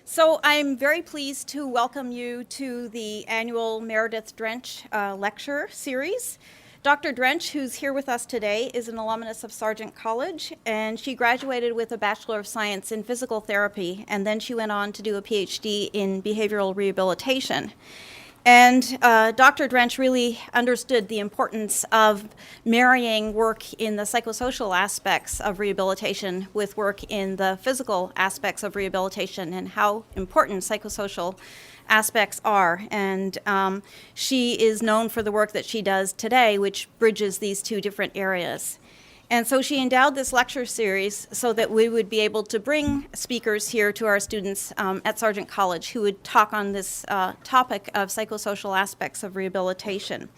So I'm very pleased to welcome you to the annual Meredith Drench lecture series. Dr. Drench, who's here with us today, is an alumnus of Sargent College, and she graduated with a Bachelor of Science in Physical Therapy, and then she went on to do a PhD in Behavioral Rehabilitation. And Dr. Drench really understood the importance of marrying work in the psychosocial aspects of rehabilitation with work in the physical aspects of rehabilitation and how important psychosocial aspects are. And she is known for the work that she does today, which bridges these two different areas. And so she endowed this lecture series so that we would be able to bring speakers here to our students at Sargent College who would talk on this topic of psychosocial aspects of rehabilitation.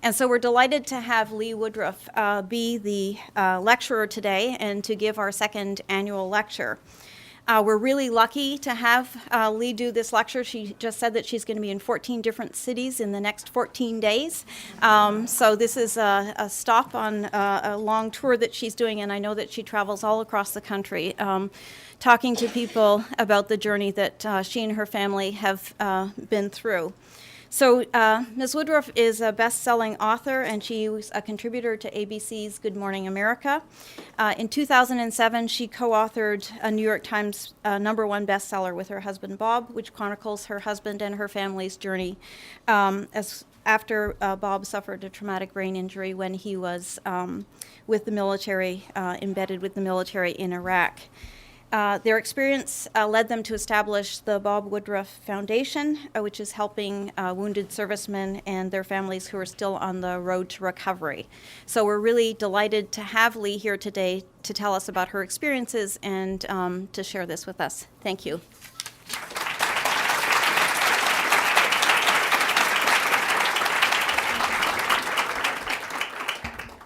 And so we're delighted to have Lee Woodruff be the lecturer today and to give our second annual lecture. We're really lucky to have Lee do this lecture. She just said that she's going to be in 14 different cities in the next 14 days. So this is a stop on a long tour that she's doing, and I know that she travels all across the country talking to people about the journey that she and her family have been through. So Ms. Woodruff is a best-selling author, and she was a contributor to ABC's Good Morning America. In 2007, she co-authored a New York Times #1 bestseller with her husband, Bob, which chronicles her husband and her family's journey after Bob suffered a traumatic brain injury when he was with the military, embedded with the military in Iraq. Their experience led them to establish the Bob Woodruff Foundation, which is helping wounded servicemen and their families who are still on the road to recovery. So we're really delighted to have Lee here today to tell us about her experiences and to share this with us. Thank you.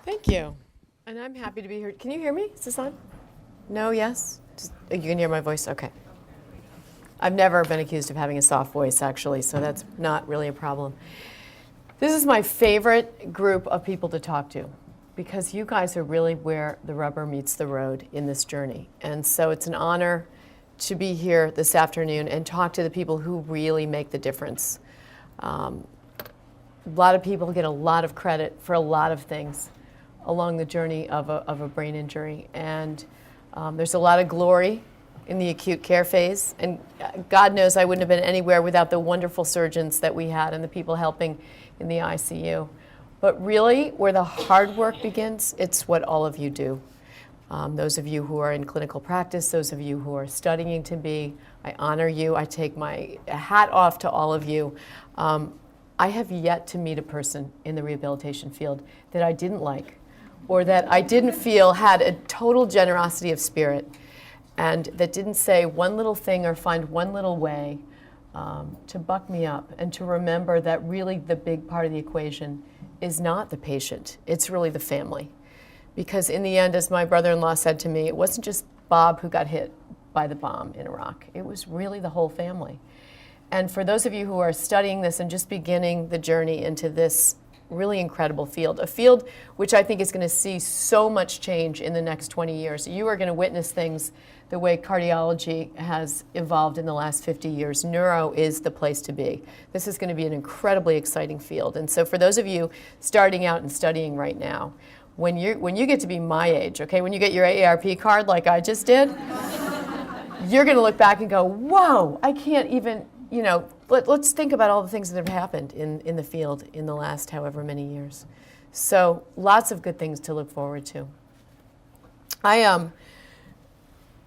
Thank you. And I'm happy to be here. Can you hear me? Is this on? No, yes? You can hear my voice? Okay. I've never been accused of having a soft voice, actually, so that's not really a problem. This is my favorite group of people to talk to because you guys are really where the rubber meets the road in this journey. And so it's an honor to be here this afternoon and talk to the people who really make the difference. A lot of people get a lot of credit for a lot of things along the journey of a brain injury. And there's a lot of glory in the acute care phase, and God knows I wouldn't have been anywhere without the wonderful surgeons that we had and the people helping in the ICU. But really, where the hard work begins, it's what all of you do. Those of you who are in clinical practice, those of you who are studying to be, I honor you. I take my hat off to all of you. I have yet to meet a person in the rehabilitation field that I didn't like, or that I didn't feel had a total generosity of spirit, and that didn't say one little thing or find one little way to buck me up and to remember that really the big part of the equation is not the patient, it's really the family. Because in the end, as my brother-in-law said to me, it wasn't just Bob who got hit by the bomb in Iraq, it was really the whole family. And for those of you who are studying this and just beginning the journey into this really incredible field, a field which I think is going to see so much change in the next 20 years. You are going to witness things the way cardiology has evolved in the last 50 years. Neuro is the place to be. This is going to be an incredibly exciting field. And so for those of you starting out and studying right now, when you get to be my age, okay, when you get your AARP card like I just did, you're going to look back and go, whoa, I can't even, let's think about all the things that have happened in the field in the last however many years. So lots of good things to look forward to.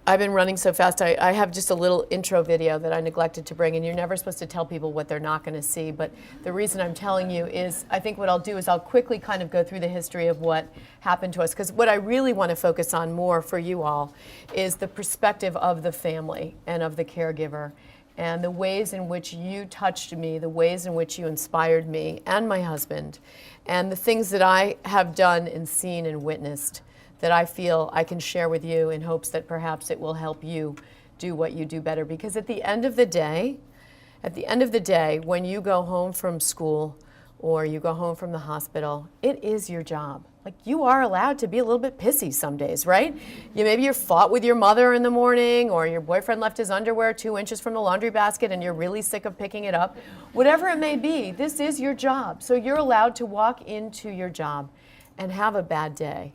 I've been running so fast, I have just a little intro video that I neglected to bring, and you're never supposed to tell people what they're not going to see, but the reason I'm telling you is I think what I'll do is I'll quickly kind of go through the history of what happened to us, because what I really want to focus on more for you all is the perspective of the family and of the caregiver, and the ways in which you touched me, the ways in which you inspired me and my husband, and the things that I have done and seen and witnessed that I feel I can share with you in hopes that perhaps it will help you do what you do better. Because at the end of the day, when you go home from school or you go home from the hospital, it is your job. Like, you are allowed to be a little bit pissy some days, right? Maybe you're fought with your mother in the morning, or your boyfriend left his underwear 2 inches from the laundry basket and you're really sick of picking it up. Whatever it may be, this is your job. So you're allowed to walk into your job and have a bad day.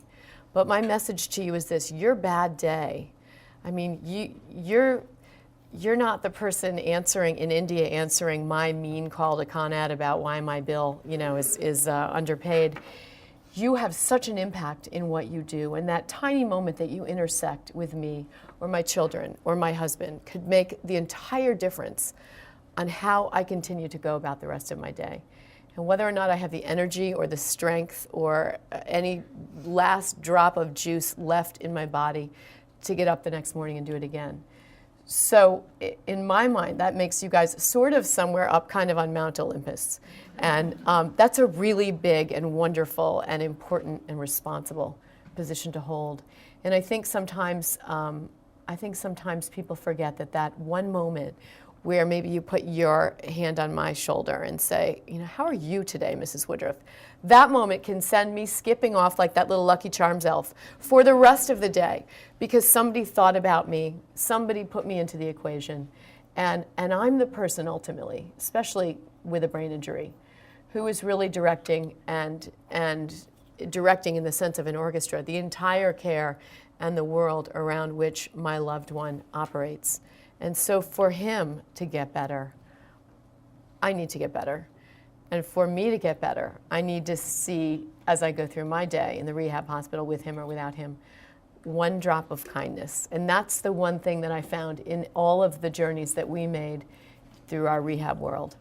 But my message to you is this: your bad day, I mean, you're not the person in India answering my mean call to Con Ed about why my bill, is underpaid. You have such an impact in what you do, and that tiny moment that you intersect with me or my children or my husband could make the entire difference on how I continue to go about the rest of my day. And whether or not I have the energy or the strength or any last drop of juice left in my body to get up the next morning and do it again. So in my mind, that makes you guys sort of somewhere up kind of on Mount Olympus. And that's a really big and wonderful and important and responsible position to hold. And I think sometimes people forget that one moment where maybe you put your hand on my shoulder and say, how are you today, Mrs. Woodruff? That moment can send me skipping off like that little Lucky Charms elf for the rest of the day, because somebody thought about me, somebody put me into the equation, and I'm the person ultimately, especially with a brain injury, who is really directing and directing in the sense of an orchestra, the entire care and the world around which my loved one operates. And so for him to get better, I need to get better. And for me to get better, I need to see, as I go through my day in the rehab hospital with him or without him, one drop of kindness. And that's the one thing that I found in all of the journeys that we made through our rehab world.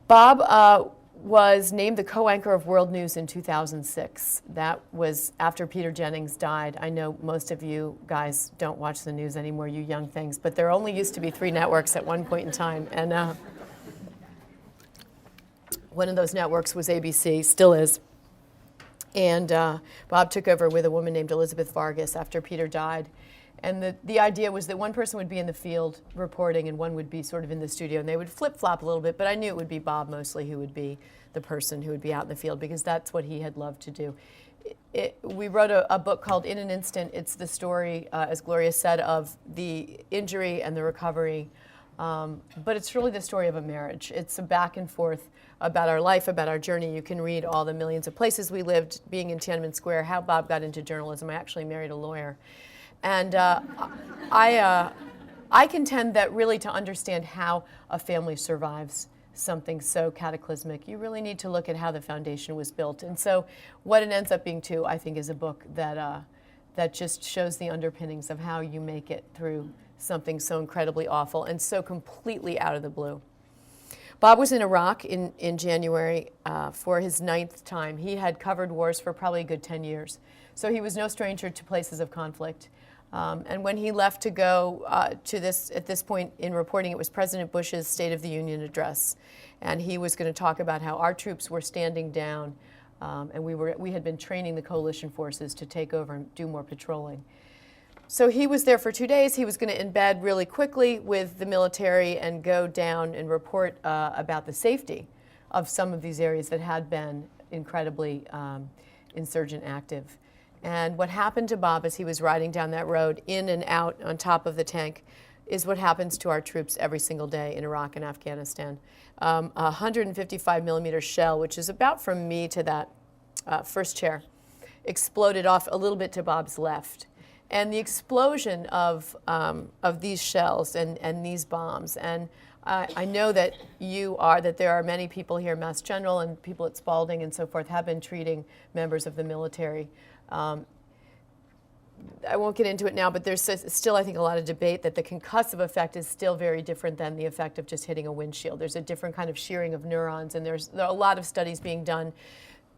Bob was named the co-anchor of World News in 2006. That was after Peter Jennings died. I know most of you guys don't watch the news anymore, you young things, but there only used to be 3 networks at one point in time. And one of those networks was ABC, still is. And Bob took over with a woman named Elizabeth Vargas after Peter died. And the idea was that one person would be in the field reporting and one would be sort of in the studio, and they would flip-flop a little bit, but I knew it would be Bob mostly who would be the person who would be out in the field, because that's what he had loved to do. We wrote a book called In an Instant. It's the story, as Gloria said, of the injury and the recovery, but it's really the story of a marriage. It's a back and forth about our life, about our journey. You can read all the millions of places we lived, being in Tiananmen Square, how Bob got into journalism. I actually married a lawyer. And I contend that really to understand how a family survives something so cataclysmic, you really need to look at how the foundation was built. And so what it ends up being, too, I think, is a book that just shows the underpinnings of how you make it through something so incredibly awful and so completely out of the blue. Bob was in Iraq in January for his 9th time. He had covered wars for probably a good 10 years. So he was no stranger to places of conflict. And when he left to go at this point in reporting, it was President Bush's State of the Union address. And he was going to talk about how our troops were standing down, and we had been training the coalition forces to take over and do more patrolling. So he was there for 2 days. He was going to embed really quickly with the military and go down and report about the safety of some of these areas that had been incredibly insurgent active. And what happened to Bob as he was riding down that road, in and out on top of the tank, is what happens to our troops every single day in Iraq and Afghanistan. A 155 millimeter shell, which is about from me to that first chair, exploded off a little bit to Bob's left. And the explosion of these shells and these bombs, and I know that there are many people here, Mass General and people at Spalding and so forth, have been treating members of the military. I won't get into it now, but there's still, I think, a lot of debate that the concussive effect is still very different than the effect of just hitting a windshield. There's a different kind of shearing of neurons, and there are a lot of studies being done,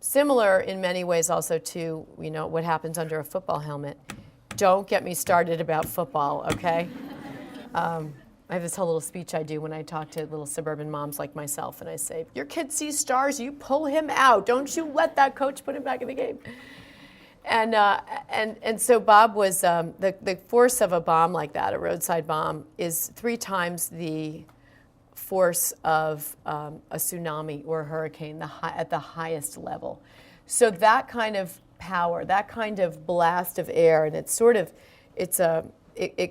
similar in many ways also to what happens under a football helmet. Don't get me started about football, okay? I have this whole little speech I do when I talk to little suburban moms like myself, and I say, if your kid sees stars, you pull him out. Don't you let that coach put him back in the game. And so Bob was, the force of a bomb like that, a roadside bomb, is 3 times the force of a tsunami or a hurricane at the highest level. So that kind of power, that kind of blast of air, and it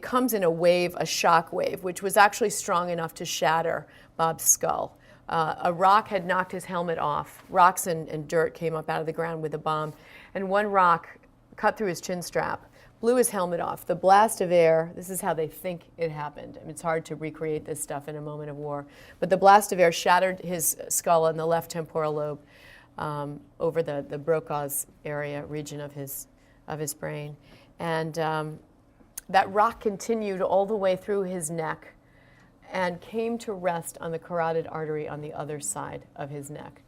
comes in a wave, a shock wave, which was actually strong enough to shatter Bob's skull. A rock had knocked his helmet off. Rocks and dirt came up out of the ground with a bomb, and one rock cut through his chin strap, blew his helmet off. The blast of air, this is how they think it happened. I mean, it's hard to recreate this stuff in a moment of war, but the blast of air shattered his skull in the left temporal lobe over the Brokaw's area, region of his brain. And that rock continued all the way through his neck and came to rest on the carotid artery on the other side of his neck.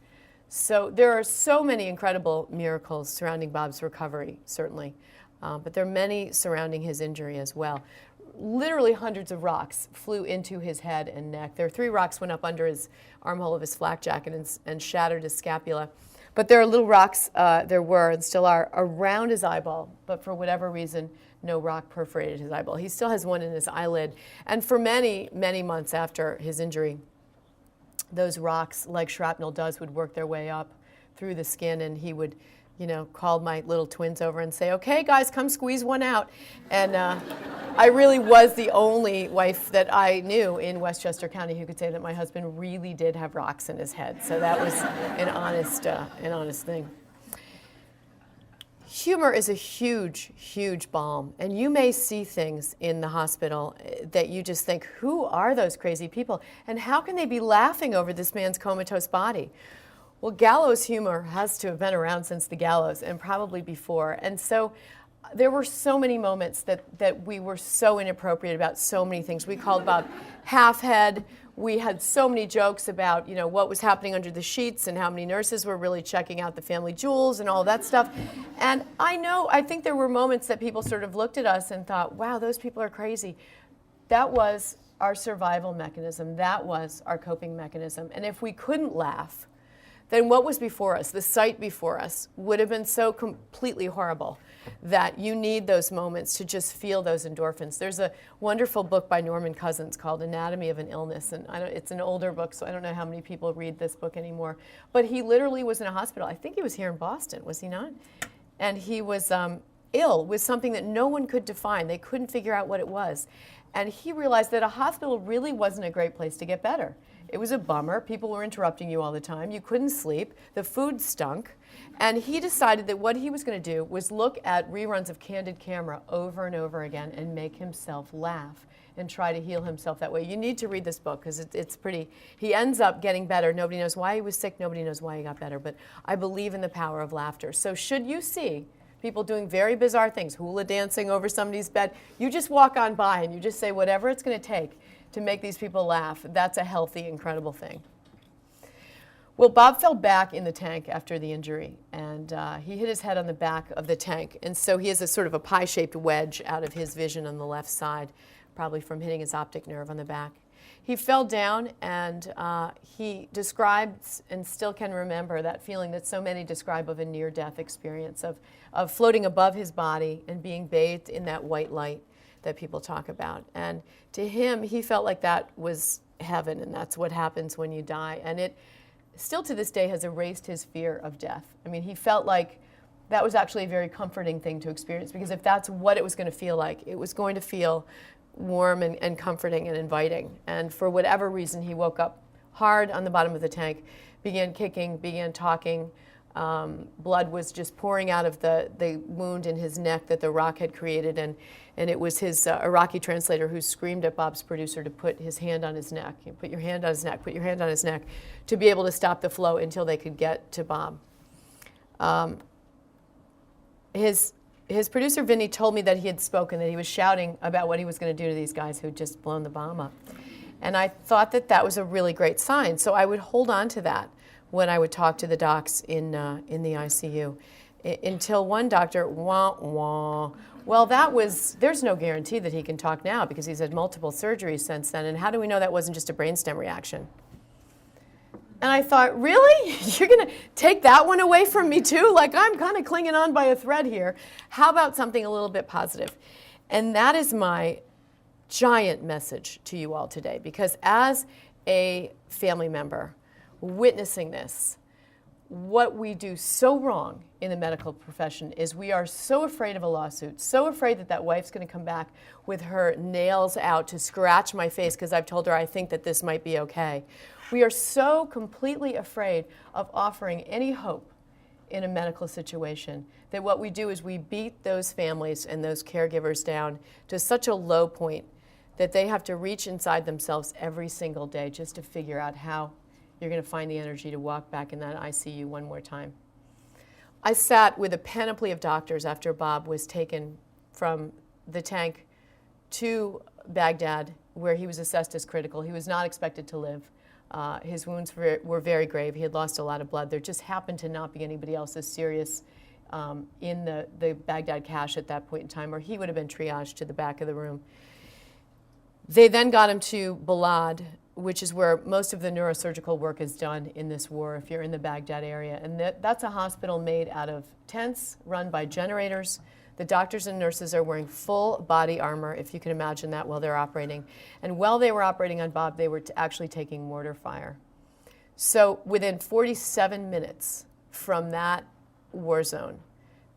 So there are so many incredible miracles surrounding Bob's recovery, certainly, but there are many surrounding his injury as well. Literally hundreds of rocks flew into his head and neck. There are 3 rocks went up under his armhole of his flak jacket and shattered his scapula. But there are little rocks, there were and still are, around his eyeball, but for whatever reason, no rock perforated his eyeball. He still has one in his eyelid. And for many, many months after his injury, those rocks, like shrapnel does, would work their way up through the skin, and he would, call my little twins over and say, "Okay, guys, come squeeze one out." And I really was the only wife that I knew in Westchester County who could say that my husband really did have rocks in his head. So that was an honest thing. Humor is a huge, huge balm, and you may see things in the hospital that you just think, who are those crazy people, and how can they be laughing over this man's comatose body? Well, gallows humor has to have been around since the gallows, and probably before, and so there were so many moments that we were so inappropriate about so many things. We called Bob half-head. We had so many jokes about, what was happening under the sheets and how many nurses were really checking out the family jewels and all that stuff. And I think there were moments that people sort of looked at us and thought, wow, those people are crazy. That was our survival mechanism. That was our coping mechanism. And if we couldn't laugh, then what was before us, the sight before us, would have been so completely horrible that you need those moments to just feel those endorphins. There's a wonderful book by Norman Cousins called Anatomy of an Illness, and it's an older book, so I don't know how many people read this book anymore. But he literally was in a hospital. I think he was here in Boston, was he not? And he was ill with something that no one could define. They couldn't figure out what it was. And he realized that a hospital really wasn't a great place to get better. It was a bummer. People were interrupting you all the time. You couldn't sleep. The food stunk. And he decided that what he was going to do was look at reruns of Candid Camera over and over again and make himself laugh and try to heal himself that way. You need to read this book because it's pretty. He ends up getting better. Nobody knows why he was sick. Nobody knows why he got better. But I believe in the power of laughter. So should you see people doing very bizarre things, hula dancing over somebody's bed, you just walk on by and you just say whatever it's going to take to make these people laugh. That's a healthy, incredible thing. Well, Bob fell back in the tank after the injury, and he hit his head on the back of the tank. And so he has a sort of a pie-shaped wedge out of his vision on the left side, probably from hitting his optic nerve on the back. He fell down, and he describes, and still can remember, that feeling that so many describe of a near-death experience, of floating above his body and being bathed in that white light that people talk about. And to him, he felt like that was heaven, and that's what happens when you die. And it still to this day has erased his fear of death. I mean, he felt like that was actually a very comforting thing to experience, because if that's what it was going to feel like, it was going to feel warm and comforting and inviting. And for whatever reason, he woke up hard on the bottom of the tank, began kicking, began talking. Blood was just pouring out of the wound in his neck that the rock had created, and it was his Iraqi translator who screamed at Bob's producer to put his hand on his neck. Put your hand on his neck, put your hand on his neck, to be able to stop the flow until they could get to Bob. His producer, Vinny, told me that he had spoken, that he was shouting about what he was going to do to these guys who'd just blown the bomb up. And I thought that was a really great sign. So I would hold on to that when I would talk to the docs in the ICU. Until one doctor, wah, wah. Well, there's no guarantee that he can talk now because he's had multiple surgeries since then. And how do we know that wasn't just a brainstem reaction? And I thought, really? You're going to take that one away from me too? Like, I'm kind of clinging on by a thread here. How about something a little bit positive? And that is my giant message to you all today, because as a family member witnessing this, what we do so wrong in the medical profession is we are so afraid of a lawsuit, so afraid that that wife's going to come back with her nails out to scratch my face because I've told her I think that this might be okay. We are so completely afraid of offering any hope in a medical situation that what we do is we beat those families and those caregivers down to such a low point that they have to reach inside themselves every single day just to figure out how you're going to find the energy to walk back in that ICU one more time. I sat with a panoply of doctors after Bob was taken from the tank to Baghdad, where he was assessed as critical. He was not expected to live. His wounds were very grave. He had lost a lot of blood. There just happened to not be anybody else as serious in the Baghdad cache at that point in time, or he would have been triaged to the back of the room. They then got him to Balad, which is where most of the neurosurgical work is done in this war, if you're in the Baghdad area. And that's a hospital made out of tents, run by generators. The doctors and nurses are wearing full body armor, if you can imagine that, while they're operating. And while they were operating on Bob, they were actually taking mortar fire. So within 47 minutes from that war zone,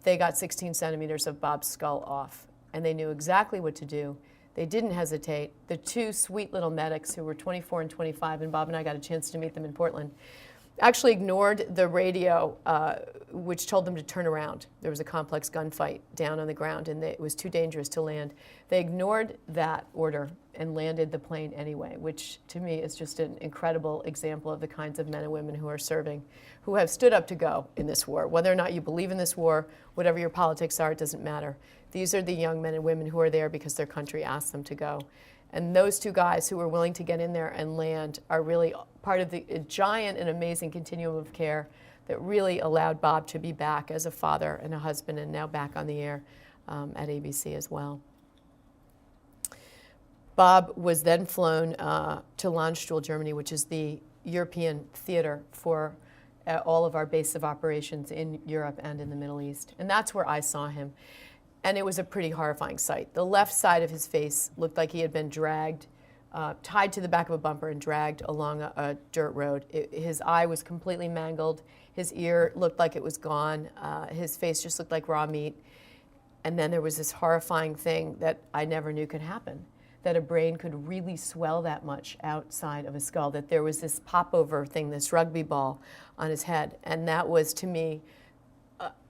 they got 16 centimeters of Bob's skull off. And they knew exactly what to do. They didn't hesitate. The two sweet little medics who were 24 and 25, and Bob and I got a chance to meet them in Portland, actually ignored the radio which told them to turn around. There was a complex gunfight down on the ground and it was too dangerous to land. They ignored that order and landed the plane anyway, which to me is just an incredible example of the kinds of men and women who are serving, who have stood up to go in this war. Whether or not you believe in this war, whatever your politics are, it doesn't matter. These are the young men and women who are there because their country asked them to go. And those two guys who were willing to get in there and land are really part of the giant and amazing continuum of care that really allowed Bob to be back as a father and a husband and now back on the air at ABC as well. Bob was then flown to Landstuhl, Germany, which is the European theater for all of our base of operations in Europe and in the Middle East. And that's where I saw him. And it was a pretty horrifying sight. The left side of his face looked like he had been dragged, tied to the back of a bumper and dragged along a dirt road. His eye was completely mangled. His ear looked like it was gone. His face just looked like raw meat. And then there was this horrifying thing that I never knew could happen, that a brain could really swell that much outside of a skull, that there was this popover thing, this rugby ball on his head. And that was, to me,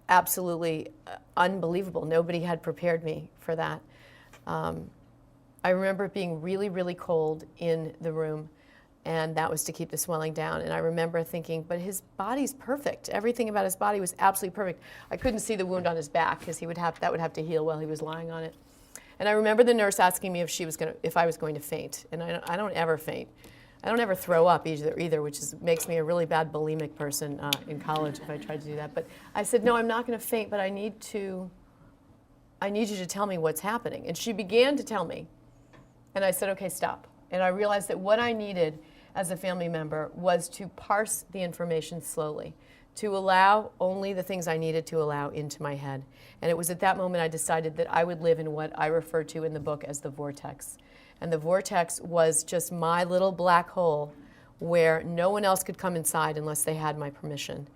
absolutely unbelievable. Nobody had prepared me for that. I remember it being really, really cold in the room, and that was to keep the swelling down. And I remember thinking, but his body's perfect. Everything about his body was absolutely perfect. I couldn't see the wound on his back because that would have to heal while he was lying on it. And I remember the nurse asking me if I was going to faint. And I don't ever faint. I don't ever throw up either, which makes me a really bad bulimic person in college if I tried to do that. But I said, no, I'm not going to faint, but I need you to tell me what's happening. And she began to tell me. And I said, okay, stop. And I realized that what I needed as a family member was to parse the information slowly, to allow only the things I needed to allow into my head. And it was at that moment I decided that I would live in what I refer to in the book as the vortex. And the vortex was just my little black hole where no one else could come inside unless they had my permission.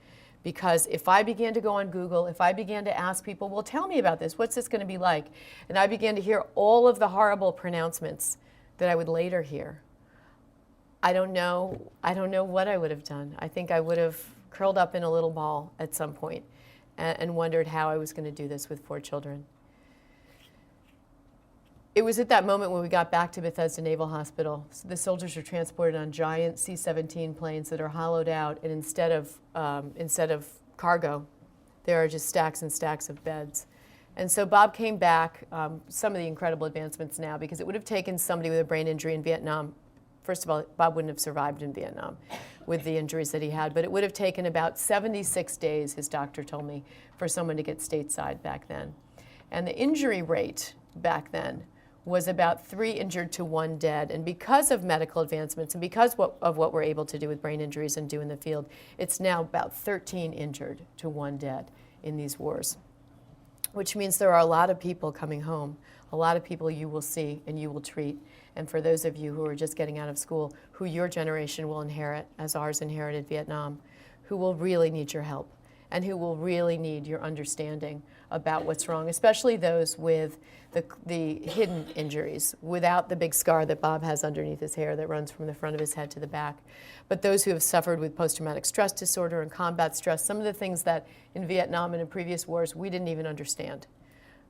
Because if I began to go on Google, if I began to ask people, well, tell me about this, what's this going to be like? And I began to hear all of the horrible pronouncements that I would later hear. I don't know what I would have done. I think I would have curled up in a little ball at some point and wondered how I was going to do this with 4 children. It was at that moment when we got back to Bethesda Naval Hospital. The soldiers are transported on giant C-17 planes that are hollowed out, and instead of cargo, there are just stacks and stacks of beds. And so Bob came back, some of the incredible advancements now, because it would have taken somebody with a brain injury in Vietnam. First of all, Bob wouldn't have survived in Vietnam with the injuries that he had, but it would have taken about 76 days, his doctor told me, for someone to get stateside back then. And the injury rate back then was about 3 injured to 1 dead. And because of medical advancements and because of what we're able to do with brain injuries and do in the field, it's now about 13 injured to 1 dead in these wars, which means there are a lot of people coming home, a lot of people you will see and you will treat. And for those of you who are just getting out of school, who your generation will inherit, as ours inherited Vietnam, who will really need your help and who will really need your understanding about what's wrong, especially those with the hidden injuries, without the big scar that Bob has underneath his hair that runs from the front of his head to the back. But those who have suffered with post-traumatic stress disorder and combat stress, some of the things that in Vietnam and in previous wars we didn't even understand.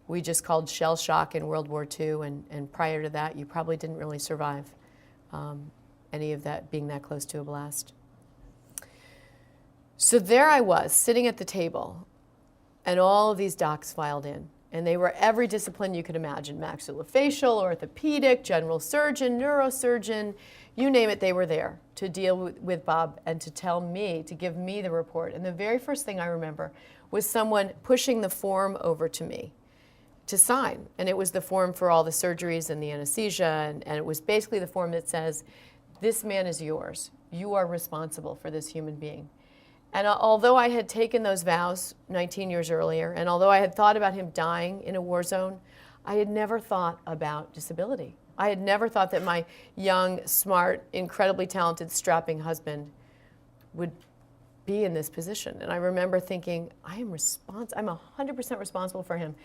We just called shell shock in World War II, and prior to that you probably didn't really survive any of that, being that close to a blast. So there I was, sitting at the table, and all of these docs filed in. And they were every discipline you could imagine: maxillofacial, orthopedic, general surgeon, neurosurgeon, you name it, they were there to deal with Bob and to tell me, to give me the report. And the very first thing I remember was someone pushing the form over to me to sign. And it was the form for all the surgeries and the anesthesia, and it was basically the form that says, this man is yours. You are responsible for this human being. And although I had taken those vows 19 years earlier, and although I had thought about him dying in a war zone, I had never thought about disability. I had never thought that my young, smart, incredibly talented, strapping husband would be in this position. And I remember thinking, I'm 100% responsible for him.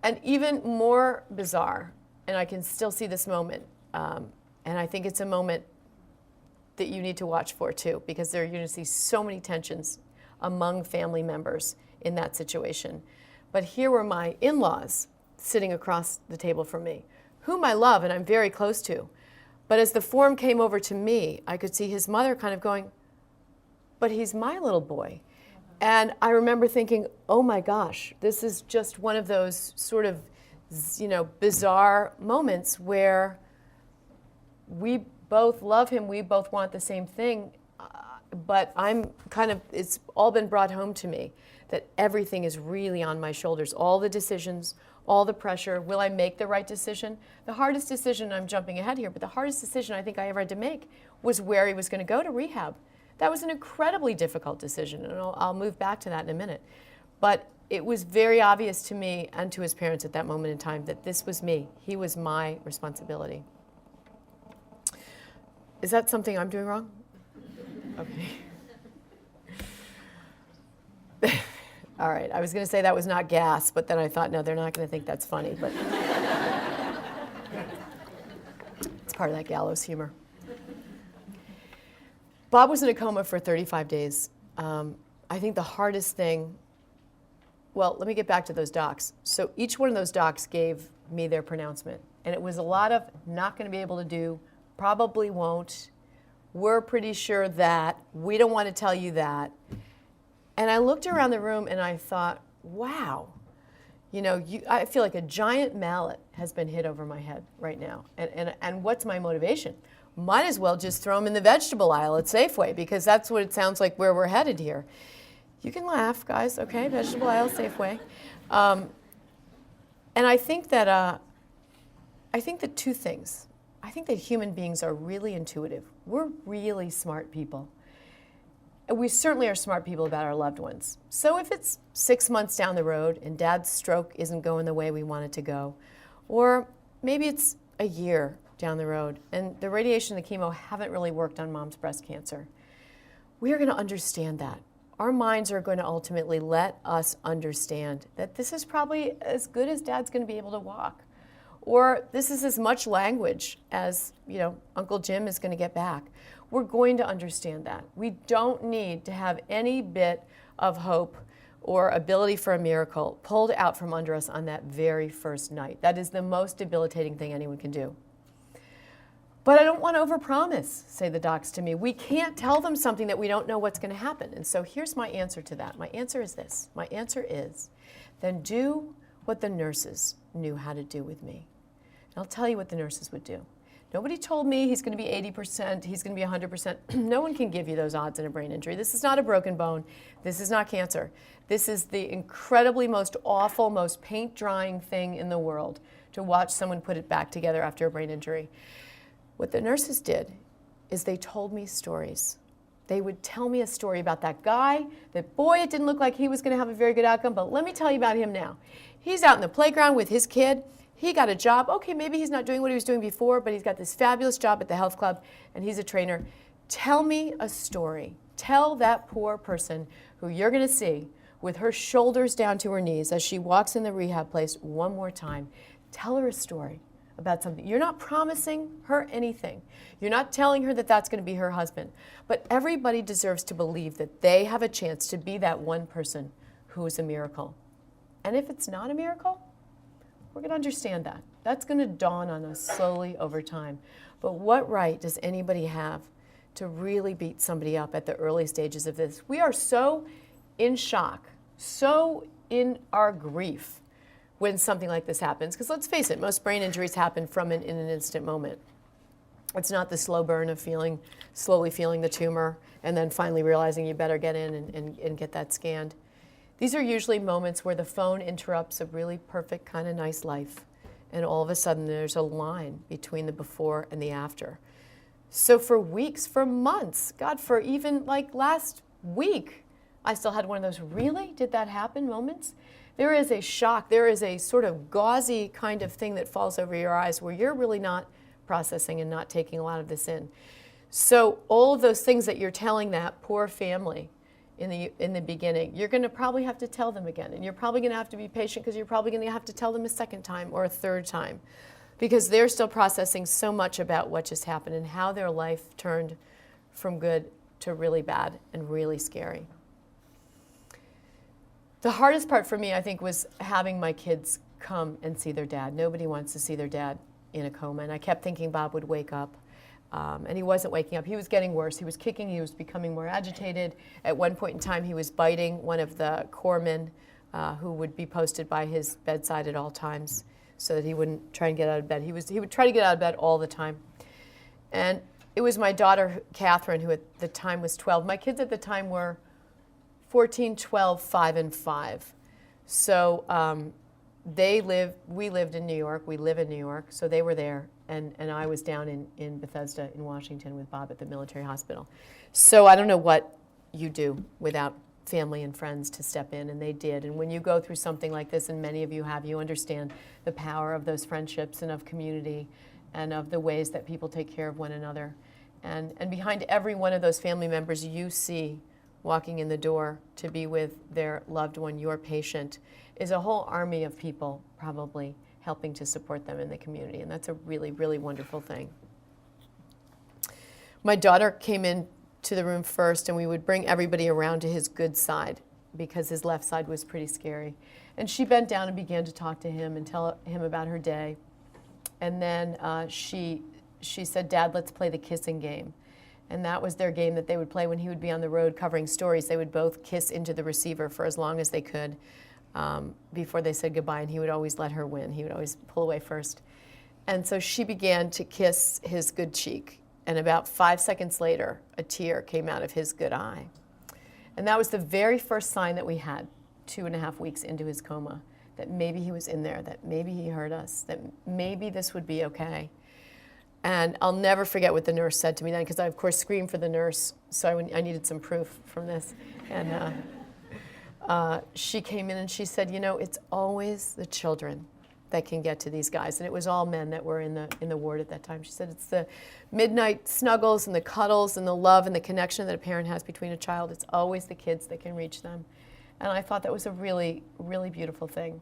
And even more bizarre, and I can still see this moment, and I think it's a moment that you need to watch for too, because you're going to see so many tensions among family members in that situation. But here were my in-laws sitting across the table from me, whom I love and I'm very close to. But as the form came over to me, I could see his mother kind of going, but he's my little boy. And I remember thinking, oh my gosh, this is just one of those sort of, bizarre moments where we both love him, we both want the same thing, but it's all been brought home to me that everything is really on my shoulders. All the decisions, all the pressure. Will I make the right decision? The hardest decision, I'm jumping ahead here, but the hardest decision I think I ever had to make was where he was going to go to rehab. That was an incredibly difficult decision, and I'll move back to that in a minute. But it was very obvious to me and to his parents at that moment in time that this was me. He was my responsibility. Is that something I'm doing wrong? Okay. All right, I was going to say that was not gas, but then I thought, no, they're not going to think that's funny. But it's part of that gallows humor. Bob was in a coma for 35 days. I think the hardest thing, well, let me get back to those docs. So each one of those docs gave me their pronouncement. And it was a lot of not going to be able to do, probably won't, we're pretty sure that, we don't want to tell you that. And I looked around the room and I thought, wow, I feel like a giant mallet has been hit over my head right now. And what's my motivation? Might as well just throw them in the vegetable aisle at Safeway, because that's what it sounds like where we're headed here. You can laugh, guys, okay? Vegetable aisle, Safeway. And I think that two things. I think that human beings are really intuitive. We're really smart people. And we certainly are smart people about our loved ones. So if it's 6 months down the road and Dad's stroke isn't going the way we want it to go, or maybe it's a year down the road and the radiation and the chemo haven't really worked on Mom's breast cancer, we are going to understand that. Our minds are going to ultimately let us understand that this is probably as good as Dad's going to be able to walk. Or this is as much language as, Uncle Jim is going to get back. We're going to understand that. We don't need to have any bit of hope or ability for a miracle pulled out from under us on that very first night. That is the most debilitating thing anyone can do. But I don't want to overpromise, say the docs to me. We can't tell them something that we don't know what's going to happen. And so here's my answer to that. My answer is this. My answer is, then do what the nurses knew how to do with me. And I'll tell you what the nurses would do. Nobody told me he's going to be 80%, he's going to be 100%. No one can give you those odds in a brain injury. This is not a broken bone. This is not cancer. This is the incredibly most awful, most paint-drying thing in the world, to watch someone put it back together after a brain injury. What the nurses did is they told me stories. They would tell me a story about that guy, that boy, it didn't look like he was going to have a very good outcome, but let me tell you about him now. He's out in the playground with his kid. He got a job. Okay, maybe he's not doing what he was doing before, but he's got this fabulous job at the health club, and he's a trainer. Tell me a story. Tell that poor person who you're going to see with her shoulders down to her knees as she walks in the rehab place one more time. Tell her a story about something. You're not promising her anything. You're not telling her that that's going to be her husband. But everybody deserves to believe that they have a chance to be that one person who is a miracle. And if it's not a miracle, we're going to understand that. That's going to dawn on us slowly over time. But what right does anybody have to really beat somebody up at the early stages of this? We are so in shock, so in our grief when something like this happens. Because let's face it, most brain injuries happen in an instant moment. It's not the slow burn of slowly feeling the tumor and then finally realizing you better get in and get that scanned. These are usually moments where the phone interrupts a really perfect kind of nice life, and all of a sudden there's a line between the before and the after. So for weeks, for months, God, for even like last week, I still had one of those, really? Did that happen moments? There is a shock, there is a sort of gauzy kind of thing that falls over your eyes where you're really not processing and not taking a lot of this in. So all of those things that you're telling that poor family in the beginning, you're going to probably have to tell them again, and you're probably going to have to be patient because you're probably going to have to tell them a second time or a third time because they're still processing so much about what just happened and how their life turned from good to really bad and really scary. The hardest part for me, I think, was having my kids come and see their dad. Nobody wants to see their dad in a coma, and I kept thinking Bob would wake up. And he wasn't waking up. He was getting worse. He was kicking. He was becoming more agitated. At one point in time, he was biting one of the corpsmen who would be posted by his bedside at all times so that he wouldn't try and get out of bed. He would try to get out of bed all the time. And it was my daughter, Catherine, who at the time was 12. My kids at the time were 14, 12, 5, and 5. So we lived in New York. We live in New York. So they were there. And I was down in Bethesda in Washington with Bob at the military hospital. So I don't know what you do without family and friends to step in, and they did. And when you go through something like this, and many of you have, you understand the power of those friendships and of community and of the ways that people take care of one another. And behind every one of those family members you see walking in the door to be with their loved one, your patient, is a whole army of people probably helping to support them in the community, and that's a really, really wonderful thing. My daughter came in to the room first, and we would bring everybody around to his good side because his left side was pretty scary. And she bent down and began to talk to him and tell him about her day. And then she said, "Dad, let's play the kissing game." And that was their game that they would play when he would be on the road covering stories. They would both kiss into the receiver for as long as they could. Before they said goodbye, and he would always let her win. He would always pull away first. And so she began to kiss his good cheek, and about 5 seconds later, a tear came out of his good eye. And that was the very first sign that we had 2.5 weeks into his coma, that maybe he was in there, that maybe he heard us, that maybe this would be okay. And I'll never forget what the nurse said to me then, because I, of course, screamed for the nurse, so I needed some proof from this. And she came in and she said, it's always the children that can get to these guys. And it was all men that were in the ward at that time. She said it's the midnight snuggles and the cuddles and the love and the connection that a parent has between a child. It's always the kids that can reach them. And I thought that was a really, really beautiful thing.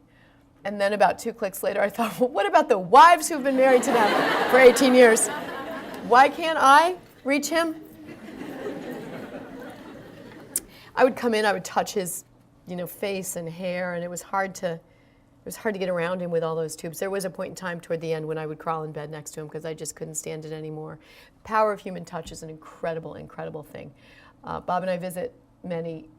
And then about 2 clicks later, I thought, well, what about the wives who've been married to them for 18 years? Why can't I reach him? I would come in, I would touch his face and hair, and it was hard to get around him with all those tubes. There was a point in time toward the end when I would crawl in bed next to him because I just couldn't stand it anymore. The power of human touch is an incredible, incredible thing. Bob and I visit many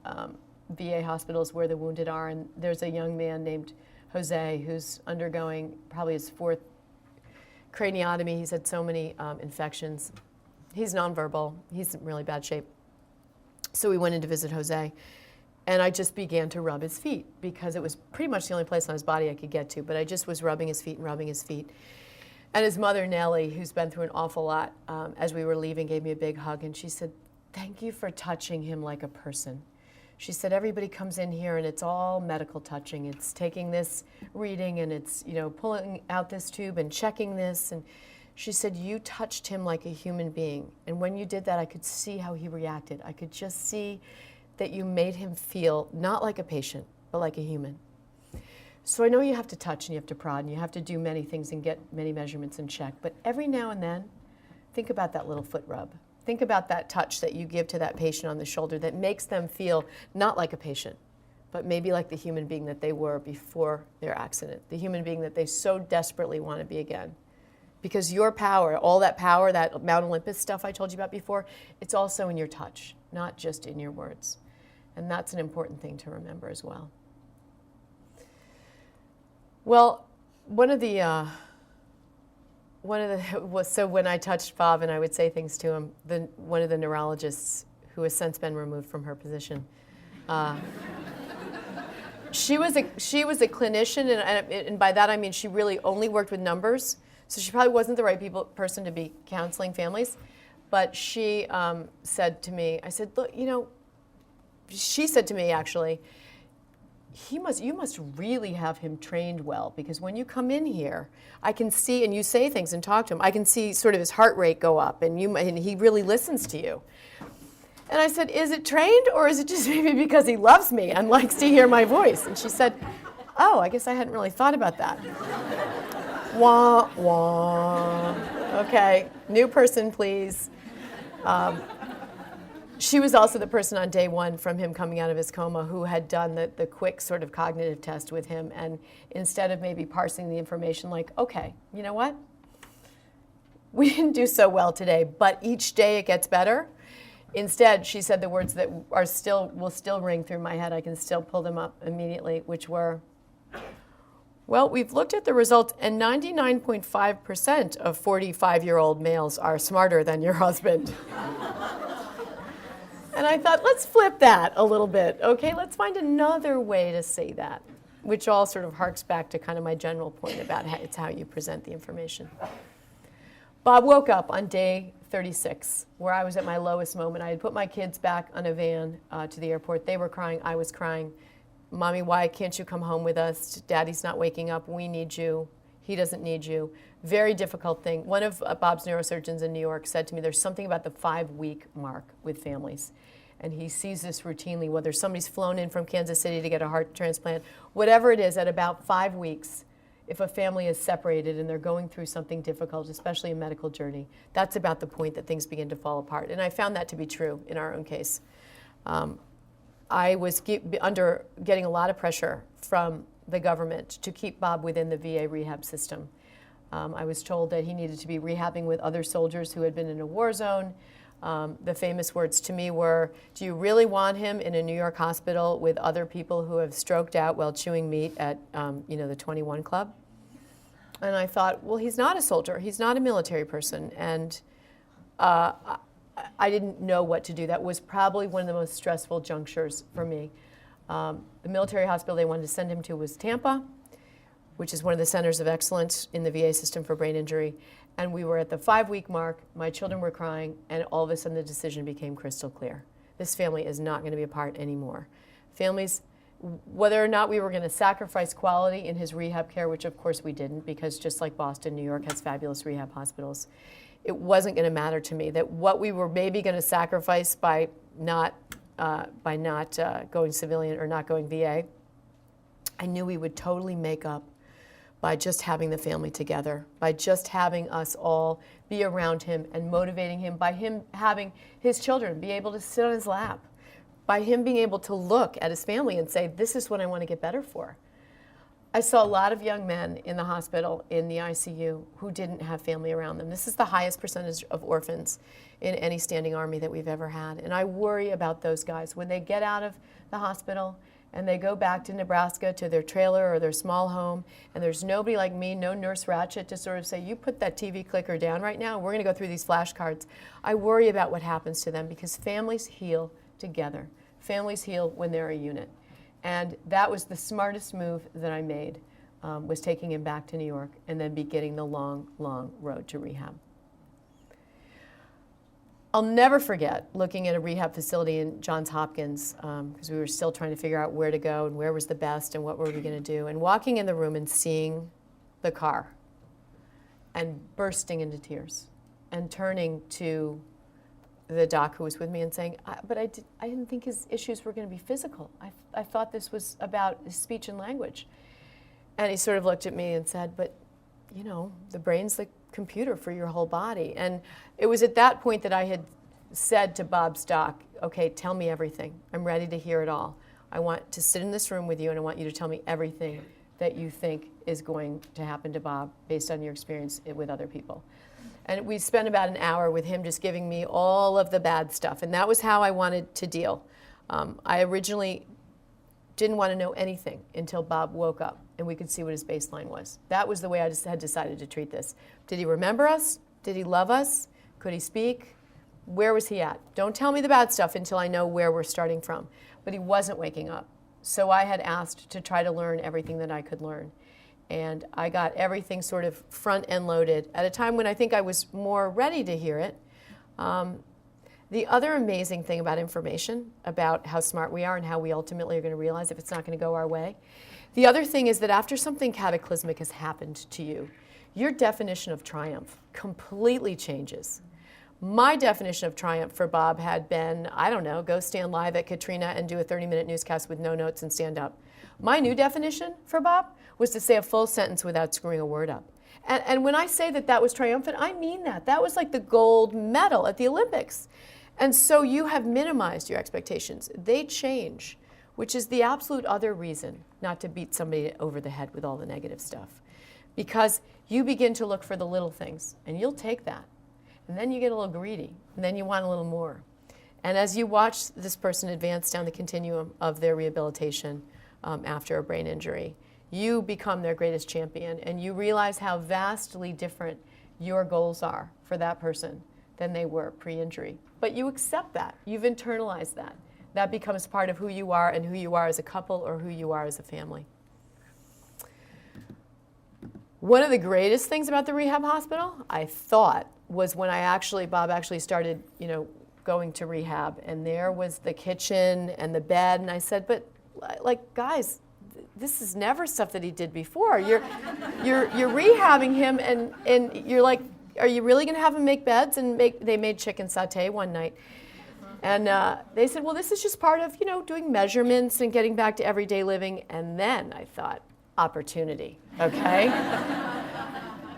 VA hospitals where the wounded are, and there's a young man named Jose who's undergoing probably his 4th craniotomy. He's had so many infections. He's nonverbal. He's in really bad shape. So we went in to visit Jose. And I just began to rub his feet because it was pretty much the only place on his body I could get to. But I just was rubbing his feet and rubbing his feet. And his mother, Nellie, who's been through an awful lot, as we were leaving, gave me a big hug. And she said, "Thank you for touching him like a person." She said, "Everybody comes in here and it's all medical touching. It's taking this reading and it's, pulling out this tube and checking this." And She said, you touched him like a human being. And when you did that, I could see how he reacted. I could just see that you made him feel not like a patient, but like a human. So I know you have to touch and you have to prod and you have to do many things and get many measurements in check. But every now and then, think about that little foot rub. Think about that touch that you give to that patient on the shoulder that makes them feel not like a patient, but maybe like the human being that they were before their accident, the human being that they so desperately want to be again. Because your power, all that power, that Mount Olympus stuff I told you about before, it's also in your touch, not just in your words. And that's an important thing to remember as well. Well, so when I touched Bob and I would say things to him, one of the neurologists who has since been removed from her position, she was a clinician, and by that I mean she really only worked with numbers, so she probably wasn't the right person to be counseling families. But she said to me, I said, look, she said to me actually, you must really have him trained well, because when you come in here, I can see, and you say things and talk to him, I can see sort of his heart rate go up, and he really listens to you. And I said, is it trained, or is it just maybe because he loves me and likes to hear my voice? And she said, oh, I guess I hadn't really thought about that. Wah, wah. Okay, new person, please. She was also the person on day one from him coming out of his coma who had done the quick sort of cognitive test with him, and instead of maybe parsing the information like, okay, you know what? We didn't do so well today, but each day it gets better. Instead, she said the words that will still ring through my head, I can still pull them up immediately, which were, well, we've looked at the results, and 99.5% of 45-year-old males are smarter than your husband. And I thought, let's flip that a little bit, okay? Let's find another way to say that, which all sort of harks back to kind of my general point about it's how you present the information. Bob woke up on day 36, where I was at my lowest moment. I had put my kids back on a van to the airport. They were crying. I was crying. Mommy, why can't you come home with us? Daddy's not waking up. We need you. He doesn't need you. Very difficult thing. One of Bob's neurosurgeons in New York said to me, there's something about the 5-week mark with families. And he sees this routinely, whether somebody's flown in from Kansas City to get a heart transplant, whatever it is, at about 5 weeks, if a family is separated and they're going through something difficult, especially a medical journey, that's about the point that things begin to fall apart. And I found that to be true in our own case. I was getting a lot of pressure from the government to keep Bob within the VA rehab system. I was told that he needed to be rehabbing with other soldiers who had been in a war zone. The famous words to me were, do you really want him in a New York hospital with other people who have stroked out while chewing meat at the 21 Club? And I thought, well, he's not a soldier. He's not a military person. And I didn't know what to do. That was probably one of the most stressful junctures for me. The military hospital they wanted to send him to was Tampa, which is one of the centers of excellence in the VA system for brain injury. And we were at the 5-week mark. My children were crying, and all of a sudden the decision became crystal clear. This family is not going to be apart anymore. Families, whether or not we were going to sacrifice quality in his rehab care, which of course we didn't, because just like Boston, New York has fabulous rehab hospitals, it wasn't going to matter to me that what we were maybe going to sacrifice by not going civilian or not going VA, I knew we would totally make up by just having the family together, by just having us all be around him and motivating him, by him having his children be able to sit on his lap, by him being able to look at his family and say, this is what I want to get better for. I saw a lot of young men in the hospital, in the ICU, who didn't have family around them. This is the highest percentage of orphans in any standing army that we've ever had. And I worry about those guys. When they get out of the hospital and they go back to Nebraska to their trailer or their small home, and there's nobody like me, no Nurse Ratched, to sort of say, you put that TV clicker down right now, we're going to go through these flashcards. I worry about what happens to them, because families heal together. Families heal when they're a unit. And that was the smartest move that I made, was taking him back to New York and then beginning the long, long road to rehab. I'll never forget looking at a rehab facility in Johns Hopkins, because we were still trying to figure out where to go and where was the best and what were we going to do, and walking in the room and seeing the car and bursting into tears and turning to the doc who was with me and saying, but I didn't think his issues were going to be physical. I thought this was about his speech and language. And he sort of looked at me and said, but, you know, the brain's the computer for your whole body. And it was at that point that I had said to Bob's doc, okay, tell me everything. I'm ready to hear it all. I want to sit in this room with you, and I want you to tell me everything that you think is going to happen to Bob based on your experience with other people. And we spent about an hour with him just giving me all of the bad stuff. And that was how I wanted to deal. I originally didn't want to know anything until Bob woke up and we could see what his baseline was. That was the way I just had decided to treat this. Did he remember us? Did he love us? Could he speak? Where was he at? Don't tell me the bad stuff until I know where we're starting from. But he wasn't waking up. So I had asked to try to learn everything that I could learn. And I got everything sort of front end loaded at a time when I think I was more ready to hear it. The other amazing thing about information, about how smart we are and how we ultimately are going to realize if it's not going to go our way, the other thing is that after something cataclysmic has happened to you, your definition of triumph completely changes. My definition of triumph for Bob had been, I don't know, go stand live at Katrina and do a 30-minute newscast with no notes and stand up. My new definition for Bob was to say a full sentence without screwing a word up. And when I say that that was triumphant, I mean that. That was like the gold medal at the Olympics. And so you have minimized your expectations. They change, which is the absolute other reason not to beat somebody over the head with all the negative stuff. Because you begin to look for the little things, and you'll take that. And then you get a little greedy, and then you want a little more. And as you watch this person advance down the continuum of their rehabilitation after a brain injury, you become their greatest champion, and you realize how vastly different your goals are for that person than they were pre-injury. But you accept that. You've internalized that. That becomes part of who you are and who you are as a couple or who you are as a family. One of the greatest things about the rehab hospital, I thought, was when Bob actually started, going to rehab, and there was the kitchen and the bed, and I said, but like, guys, this is never stuff that he did before. You're rehabbing him, and you're like, are you really going to have him make beds? And they made chicken satay one night. And they said, well, this is just part of, doing measurements and getting back to everyday living. And then I thought, opportunity, okay?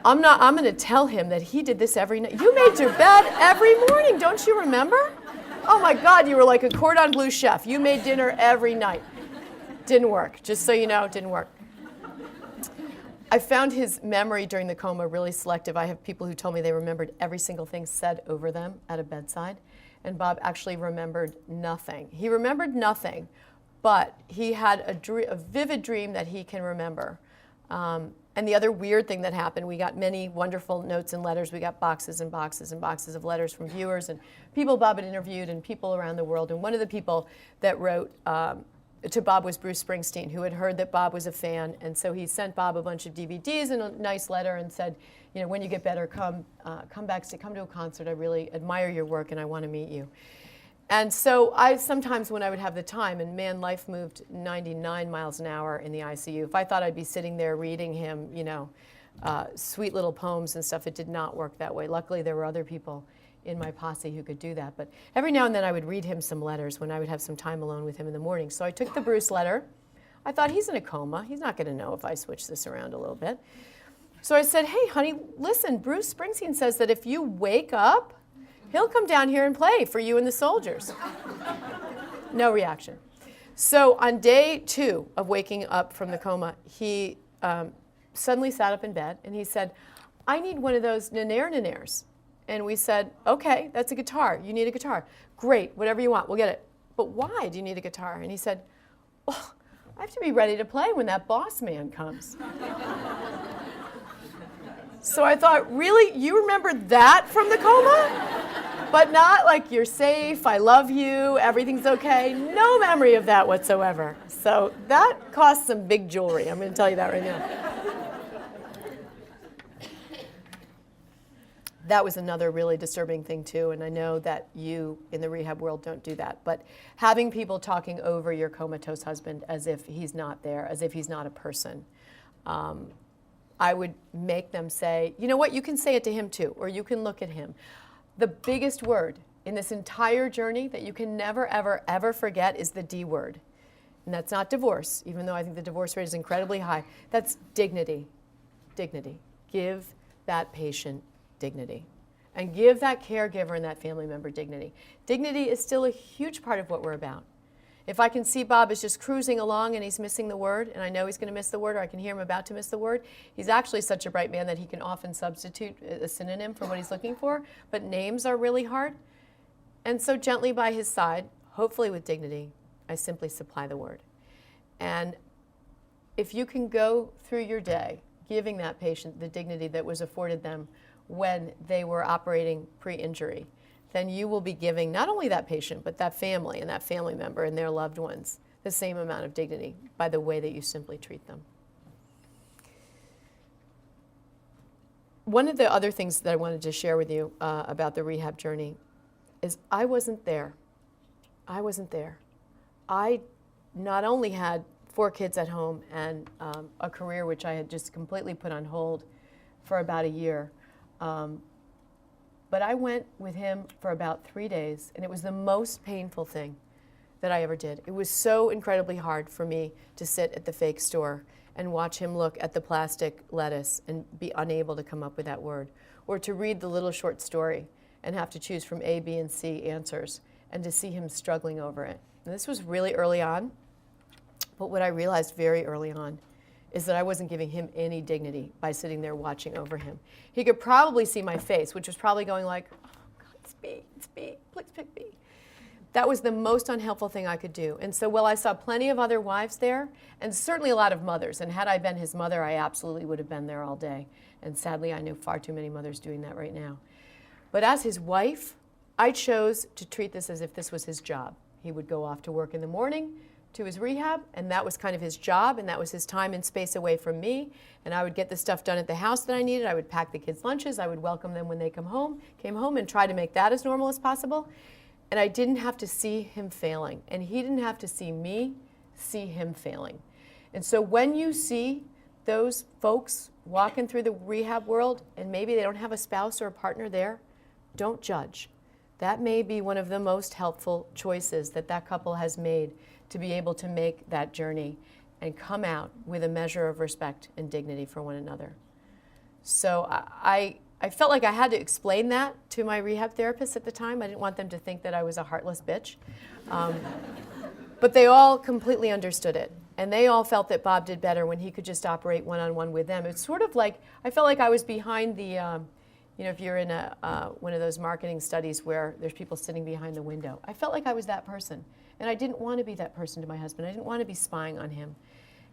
I'm going to tell him that he did this every night. You made your bed every morning, don't you remember? Oh my God, you were like a cordon bleu chef. You made dinner every night. Didn't work, just so you know, it didn't work. I found his memory during the coma really selective. I have people who told me they remembered every single thing said over them at a bedside, and Bob actually remembered nothing. He remembered nothing, but he had a vivid dream that he can remember. And the other weird thing that happened, we got many wonderful notes and letters. We got boxes and boxes and boxes of letters from viewers and people Bob had interviewed and people around the world. And one of the people that wrote to Bob was Bruce Springsteen, who had heard that Bob was a fan. And so he sent Bob a bunch of DVDs and a nice letter and said, when you get better, come to a concert. I really admire your work and I want to meet you. And so I sometimes, when I would have the time, and man, life moved 99 miles an hour in the ICU. If I thought I'd be sitting there reading him, sweet little poems and stuff, it did not work that way. Luckily, there were other people in my posse who could do that. But every now and then I would read him some letters when I would have some time alone with him in the morning. So I took the Bruce letter. I thought, he's in a coma. He's not going to know if I switch this around a little bit. So I said, hey, honey, listen, Bruce Springsteen says that if you wake up, he'll come down here and play for you and the soldiers. No reaction. So on day 2 of waking up from the coma, he suddenly sat up in bed and he said, I need one of those nanaires. And we said, okay, that's a guitar. You need a guitar. Great, whatever you want, we'll get it. But why do you need a guitar? And he said, oh, I have to be ready to play when that boss man comes. So I thought, really? You remember that from the coma? But not like you're safe, I love you, everything's okay. No memory of that whatsoever. So that cost some big jewelry. I'm going to tell you that right now. That was another really disturbing thing too, and I know that you in the rehab world don't do that, but having people talking over your comatose husband as if he's not there, as if he's not a person. I would make them say, you know what, you can say it to him too, or you can look at him. The biggest word in this entire journey that you can never, ever, ever forget is the D word. And that's not divorce, even though I think the divorce rate is incredibly high. That's dignity. Dignity. Give that patient dignity. And give that caregiver and that family member dignity. Dignity is still a huge part of what we're about. If I can see Bob is just cruising along and he's missing the word, and I know he's going to miss the word, or I can hear him about to miss the word, he's actually such a bright man that he can often substitute a synonym for what he's looking for, but names are really hard. And so gently by his side, hopefully with dignity, I simply supply the word. And if you can go through your day giving that patient the dignity that was afforded them when they were operating pre-injury, then you will be giving not only that patient, but that family and that family member and their loved ones the same amount of dignity by the way that you simply treat them. One of the other things that I wanted to share with you about the rehab journey is I wasn't there. I wasn't there. I not only had 4 kids at home and a career which I had just completely put on hold for about a year, but I went with him for about 3 days, and it was the most painful thing that I ever did. It was so incredibly hard for me to sit at the fake store and watch him look at the plastic lettuce and be unable to come up with that word, or to read the little short story and have to choose from A, B, and C answers, and to see him struggling over it. And this was really early on, but what I realized very early on is that I wasn't giving him any dignity by sitting there watching over him. He could probably see my face, which was probably going like, oh God, it's B, please pick B. That was the most unhelpful thing I could do. And so while I saw plenty of other wives there, and certainly a lot of mothers, and had I been his mother, I absolutely would have been there all day. And sadly, I know far too many mothers doing that right now. But as his wife, I chose to treat this as if this was his job. He would go off to work in the morning, to his rehab, and that was kind of his job, and that was his time and space away from me, and I would get the stuff done at the house that I needed. I would pack the kids' lunches. I would welcome them when they came home, and try to make that as normal as possible. And I didn't have to see him failing, and he didn't have to see me see him failing. And so when you see those folks walking through the rehab world, and maybe they don't have a spouse or a partner there, don't judge. That may be one of the most helpful choices that that couple has made to be able to make that journey and come out with a measure of respect and dignity for one another. So I felt like I had to explain that to my rehab therapist at the time. I didn't want them to think that I was a heartless bitch. But they all completely understood it. And they all felt that Bob did better when he could just operate one-on-one with them. It's sort of like, I felt like I was behind the, if you're in one of those marketing studies where there's people sitting behind the window. I felt like I was that person. And I didn't want to be that person to my husband. I didn't want to be spying on him.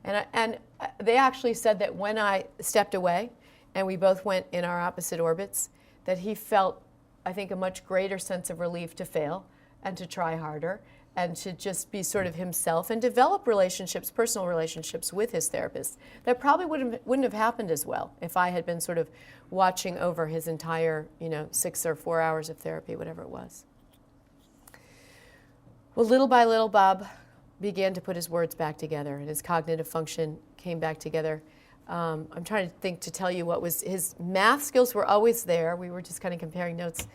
And they actually said that when I stepped away and we both went in our opposite orbits, that he felt, I think, a much greater sense of relief to fail and to try harder and to just be sort of himself and develop relationships, personal relationships with his therapist. That probably wouldn't have happened as well if I had been sort of watching over his entire, 6 or 4 hours of therapy, whatever it was. Well, little by little, Bob began to put his words back together, and his cognitive function came back together. I'm trying to tell you what was his math skills were always there. We were just kind of comparing notes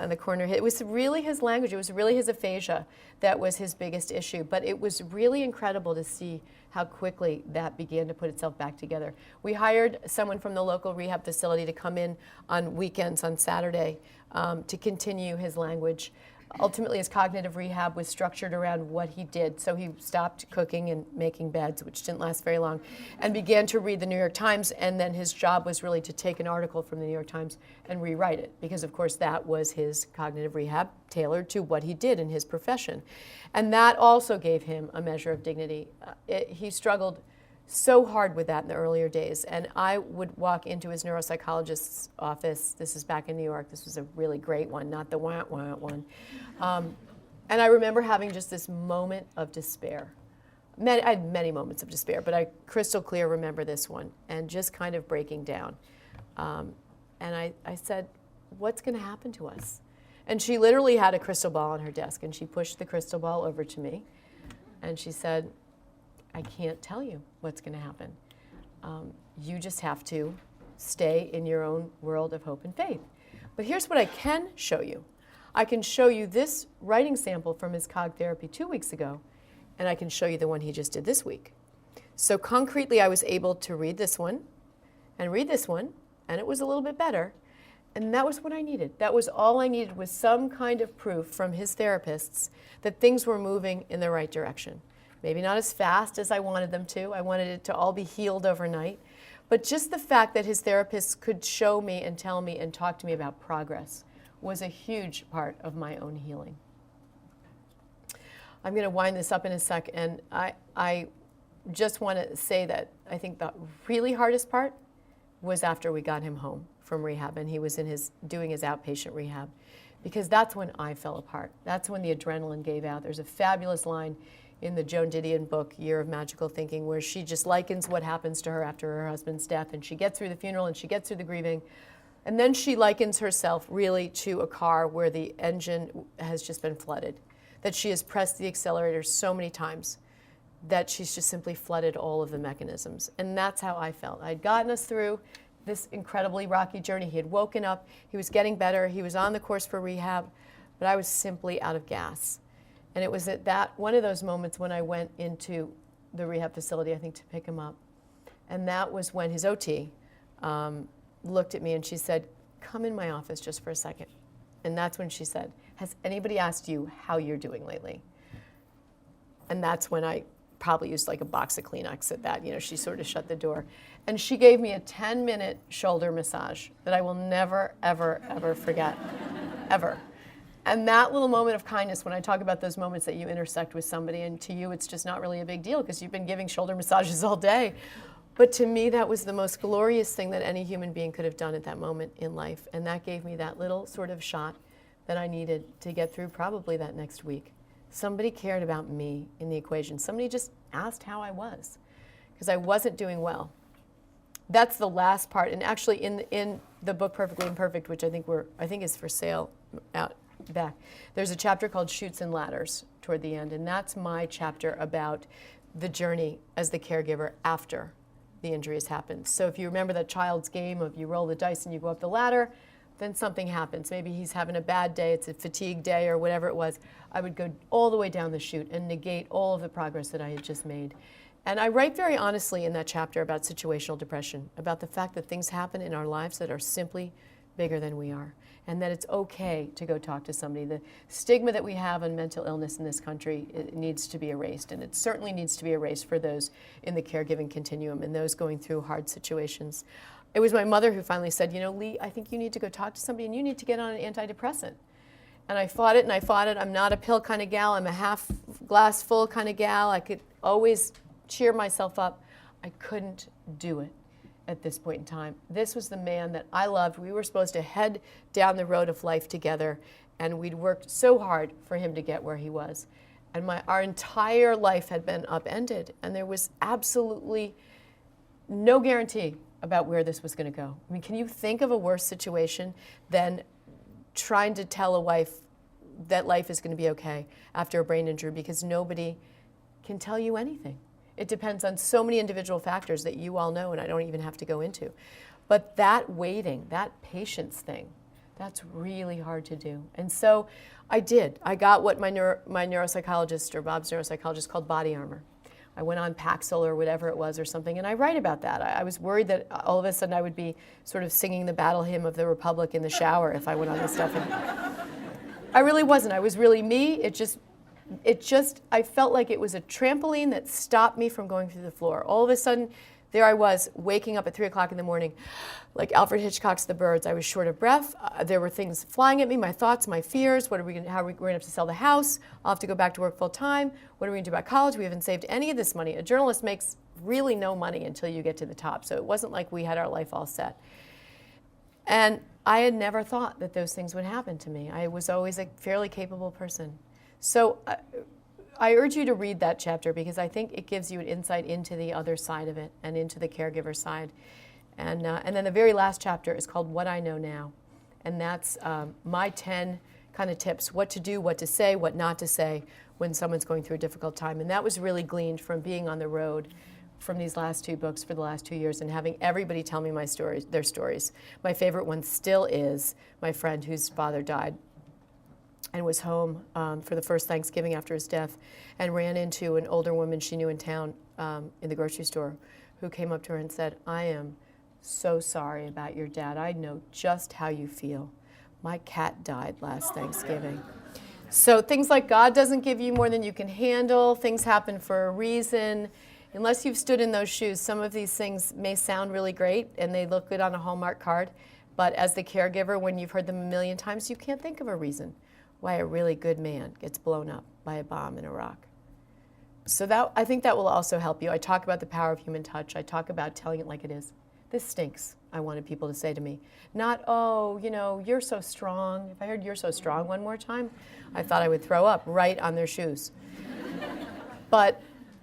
in the corner. It was really his language. It was really his aphasia that was his biggest issue. But it was really incredible to see how quickly that began to put itself back together. We hired someone from the local rehab facility to come in on weekends, on Saturday, to continue his language. Ultimately, his cognitive rehab was structured around what he did. So he stopped cooking and making beds, which didn't last very long, and began to read the New York Times. And then his job was really to take an article from the New York Times and rewrite it, because, of course, that was his cognitive rehab tailored to what he did in his profession. And that also gave him a measure of dignity. He struggled so hard with that in the earlier days. And I would walk into his neuropsychologist's office. This is back in New York. This was a really great one, not the wah-wah one. And I remember having just this moment of despair. I had many moments of despair, but I crystal clear remember this one, and just kind of breaking down. And I said, what's going to happen to us? And she literally had a crystal ball on her desk, and she pushed the crystal ball over to me. And she said, I can't tell you what's going to happen. You just have to stay in your own world of hope and faith. But here's what I can show you. I can show you this writing sample from his cog therapy 2 weeks ago, and I can show you the one he just did this week. So concretely, I was able to read this one, and it was a little bit better. And that was what I needed. That was all I needed, was some kind of proof from his therapists that things were moving in the right direction. Maybe not as fast as I wanted them to. I wanted it to all be healed overnight. But just the fact that his therapists could show me and tell me and talk to me about progress was a huge part of my own healing. I'm going to wind this up in a sec, and I just want to say that I think the really hardest part was after we got him home from rehab and he was doing his outpatient rehab, because that's when I fell apart. That's when the adrenaline gave out. There's a fabulous line in the Joan Didion book, Year of Magical Thinking, where she just likens what happens to her after her husband's death, and she gets through the funeral and she gets through the grieving, and then she likens herself really to a car where the engine has just been flooded, that she has pressed the accelerator so many times that she's just simply flooded all of the mechanisms. And that's how I felt. I'd gotten us through this incredibly rocky journey. He had woken up, he was getting better, he was on the course for rehab, but I was simply out of gas. And it was at that one of those moments when I went into the rehab facility, I think, to pick him up. And that was when his OT looked at me and she said, "Come in my office just for a second." And that's when she said, "Has anybody asked you how you're doing lately?" And that's when I probably used like a box of Kleenex at that. She sort of shut the door. And she gave me a 10-minute shoulder massage that I will never, ever, ever forget, ever. And that little moment of kindness, when I talk about those moments that you intersect with somebody, and to you it's just not really a big deal because you've been giving shoulder massages all day. But to me, that was the most glorious thing that any human being could have done at that moment in life. And that gave me that little sort of shot that I needed to get through probably that next week. Somebody cared about me in the equation. Somebody just asked how I was, because I wasn't doing well. That's the last part. And actually in the book Perfectly Imperfect, which I think is for sale out back, there's a chapter called Chutes and Ladders toward the end. And that's my chapter about the journey as the caregiver after the injury has happened. So if you remember that child's game of you roll the dice and you go up the ladder, then something happens. Maybe he's having a bad day, it's a fatigue day or whatever it was. I would go all the way down the chute and negate all of the progress that I had just made. And I write very honestly in that chapter about situational depression, about the fact that things happen in our lives that are simply bigger than we are, and that it's okay to go talk to somebody. The stigma that we have on mental illness in this country, it needs to be erased, and it certainly needs to be erased for those in the caregiving continuum and those going through hard situations. It was my mother who finally said, Lee, I think you need to go talk to somebody and you need to get on an antidepressant. And I fought it and I fought it. I'm not a pill kind of gal. I'm a half glass full kind of gal. I could always cheer myself up. I couldn't do it at this point in time. This was the man that I loved. We were supposed to head down the road of life together, and we'd worked so hard for him to get where he was. And our entire life had been upended, and there was absolutely no guarantee about where this was going to go. I mean, can you think of a worse situation than trying to tell a wife that life is going to be okay after a brain injury, because nobody can tell you anything. It depends on so many individual factors that you all know and I don't even have to go into. But that waiting, that patience thing, that's really hard to do. And so I did. I got what my neuropsychologist, or Bob's neuropsychologist, called body armor. I went on Paxil or whatever it was or something, and I write about that. I was worried that all of a sudden I would be sort of singing the battle hymn of the Republic in the shower if I went on this stuff. And I really wasn't. I was really me. I felt like it was a trampoline that stopped me from going through the floor. All of a sudden, there I was, waking up at 3 o'clock in the morning, like Alfred Hitchcock's The Birds. I was short of breath. There were things flying at me, my thoughts, my fears. How are we going to have to sell the house? I'll have to go back to work full time. What are we going to do about college? We haven't saved any of this money. A journalist makes really no money until you get to the top. So it wasn't like we had our life all set. And I had never thought that those things would happen to me. I was always a fairly capable person. So I urge you to read that chapter, because I think it gives you an insight into the other side of it and into the caregiver side. And then the very last chapter is called What I Know Now. And that's my 10 kind of tips, what to do, what to say, what not to say when someone's going through a difficult time. And that was really gleaned from being on the road from these last 2 books for the last 2 years and having everybody tell me their stories. My favorite one still is my friend whose father died and was home for the first Thanksgiving after his death and ran into an older woman she knew in town in the grocery store who came up to her and said, "I am so sorry about your dad. I know just how you feel. My cat died last Thanksgiving." So things like God doesn't give you more than you can handle. Things happen for a reason. Unless you've stood in those shoes, some of these things may sound really great and they look good on a Hallmark card. But as the caregiver, when you've heard them a million times, you can't think of a reason why a really good man gets blown up by a bomb in Iraq. So I think that will also help you. I talk about the power of human touch. I talk about telling it like it is. This stinks, I wanted people to say to me. Not, "Oh, you're so strong." If I heard "you're so strong" one more time, I thought I would throw up right on their shoes. But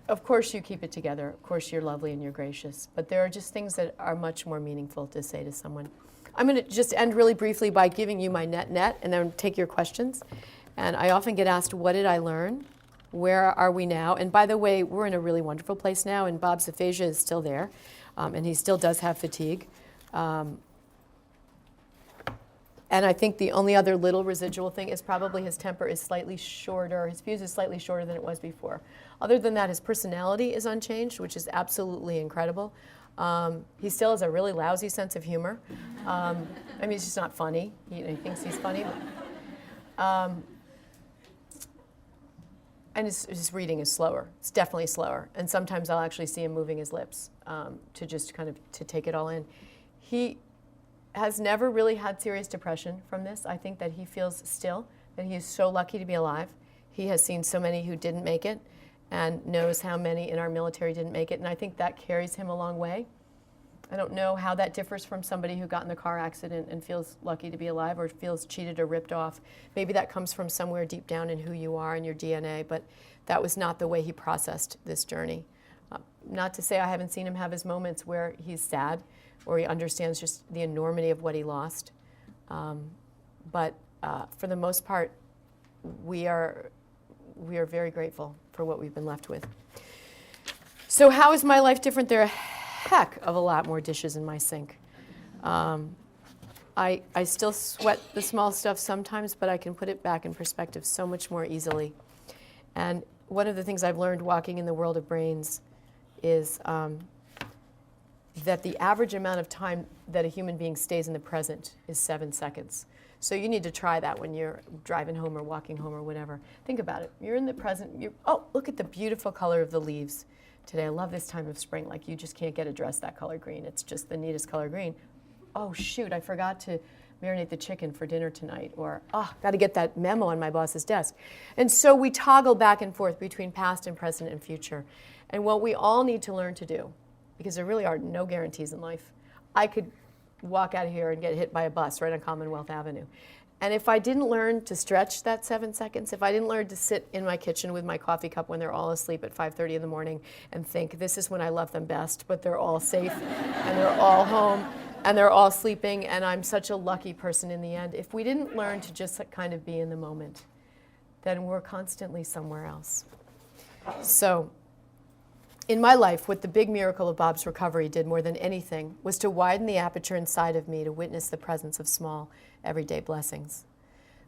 of course you keep it together. Of course you're lovely and you're gracious. But there are just things that are much more meaningful to say to someone. I'm going to just end really briefly by giving you my net, and then take your questions. And I often get asked, what did I learn? Where are we now? And by the way, we're in a really wonderful place now, and Bob's aphasia is still there, and he still does have fatigue. And I think the only other little residual thing is probably his temper is slightly shorter, his fuse is slightly shorter than it was before. Other than that, his personality is unchanged, which is absolutely incredible. He still has a really lousy sense of humor. I mean, it's just not funny. He thinks he's funny. And his reading is slower. It's definitely slower. And sometimes I'll actually see him moving his lips to just kind of to take it all in. He has never really had serious depression from this. I think that he feels still that he is so lucky to be alive. He has seen so many who didn't make it and knows how many in our military didn't make it. And I think that carries him a long way. I don't know how that differs from somebody who got in a car accident and feels lucky to be alive or feels cheated or ripped off. Maybe that comes from somewhere deep down in who you are and your DNA, but that was not the way he processed this journey. Not to say I haven't seen him have his moments where he's sad or he understands just the enormity of what he lost. But for the most part, we are very grateful for what we've been left with. So how is my life different? There are a heck of a lot more dishes in my sink. I still sweat the small stuff sometimes, but I can put it back in perspective so much more easily. And one of the things I've learned walking in the world of brains is that the average amount of time that a human being stays in the present is 7 seconds. So you need to try that when you're driving home or walking home or whatever. Think about it. You're in the present. Oh, look at the beautiful color of the leaves today. I love this time of spring. Like, you just can't get a dress that color green. It's just the neatest color green. Oh, shoot, I forgot to marinate the chicken for dinner tonight. Or, oh, got to get that memo on my boss's desk. And so we toggle back and forth between past and present and future. And what we all need to learn to do, because there really are no guarantees in life. I could walk out of here and get hit by a bus right on Commonwealth Avenue. And if I didn't learn to stretch that 7 seconds, if I didn't learn to sit in my kitchen with my coffee cup when they're all asleep at 5:30 in the morning and think, this is when I love them best, but they're all safe and they're all home and they're all sleeping and I'm such a lucky person in the end. If we didn't learn to just kind of be in the moment, then we're constantly somewhere else. So in my life, what the big miracle of Bob's recovery did more than anything was to widen the aperture inside of me to witness the presence of small, everyday blessings.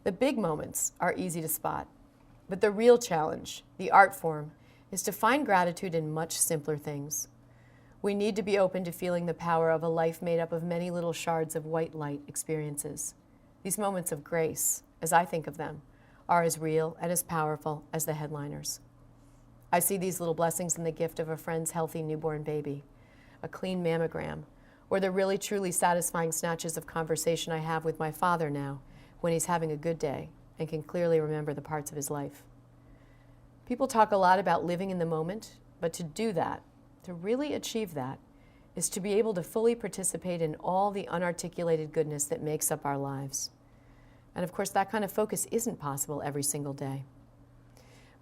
The big moments are easy to spot, but the real challenge, the art form, is to find gratitude in much simpler things. We need to be open to feeling the power of a life made up of many little shards of white light experiences. These moments of grace, as I think of them, are as real and as powerful as the headliners. I see these little blessings in the gift of a friend's healthy newborn baby, a clean mammogram, or the really truly satisfying snatches of conversation I have with my father now when he's having a good day and can clearly remember the parts of his life. People talk a lot about living in the moment, but to do that, to really achieve that, is to be able to fully participate in all the unarticulated goodness that makes up our lives. And of course, that kind of focus isn't possible every single day.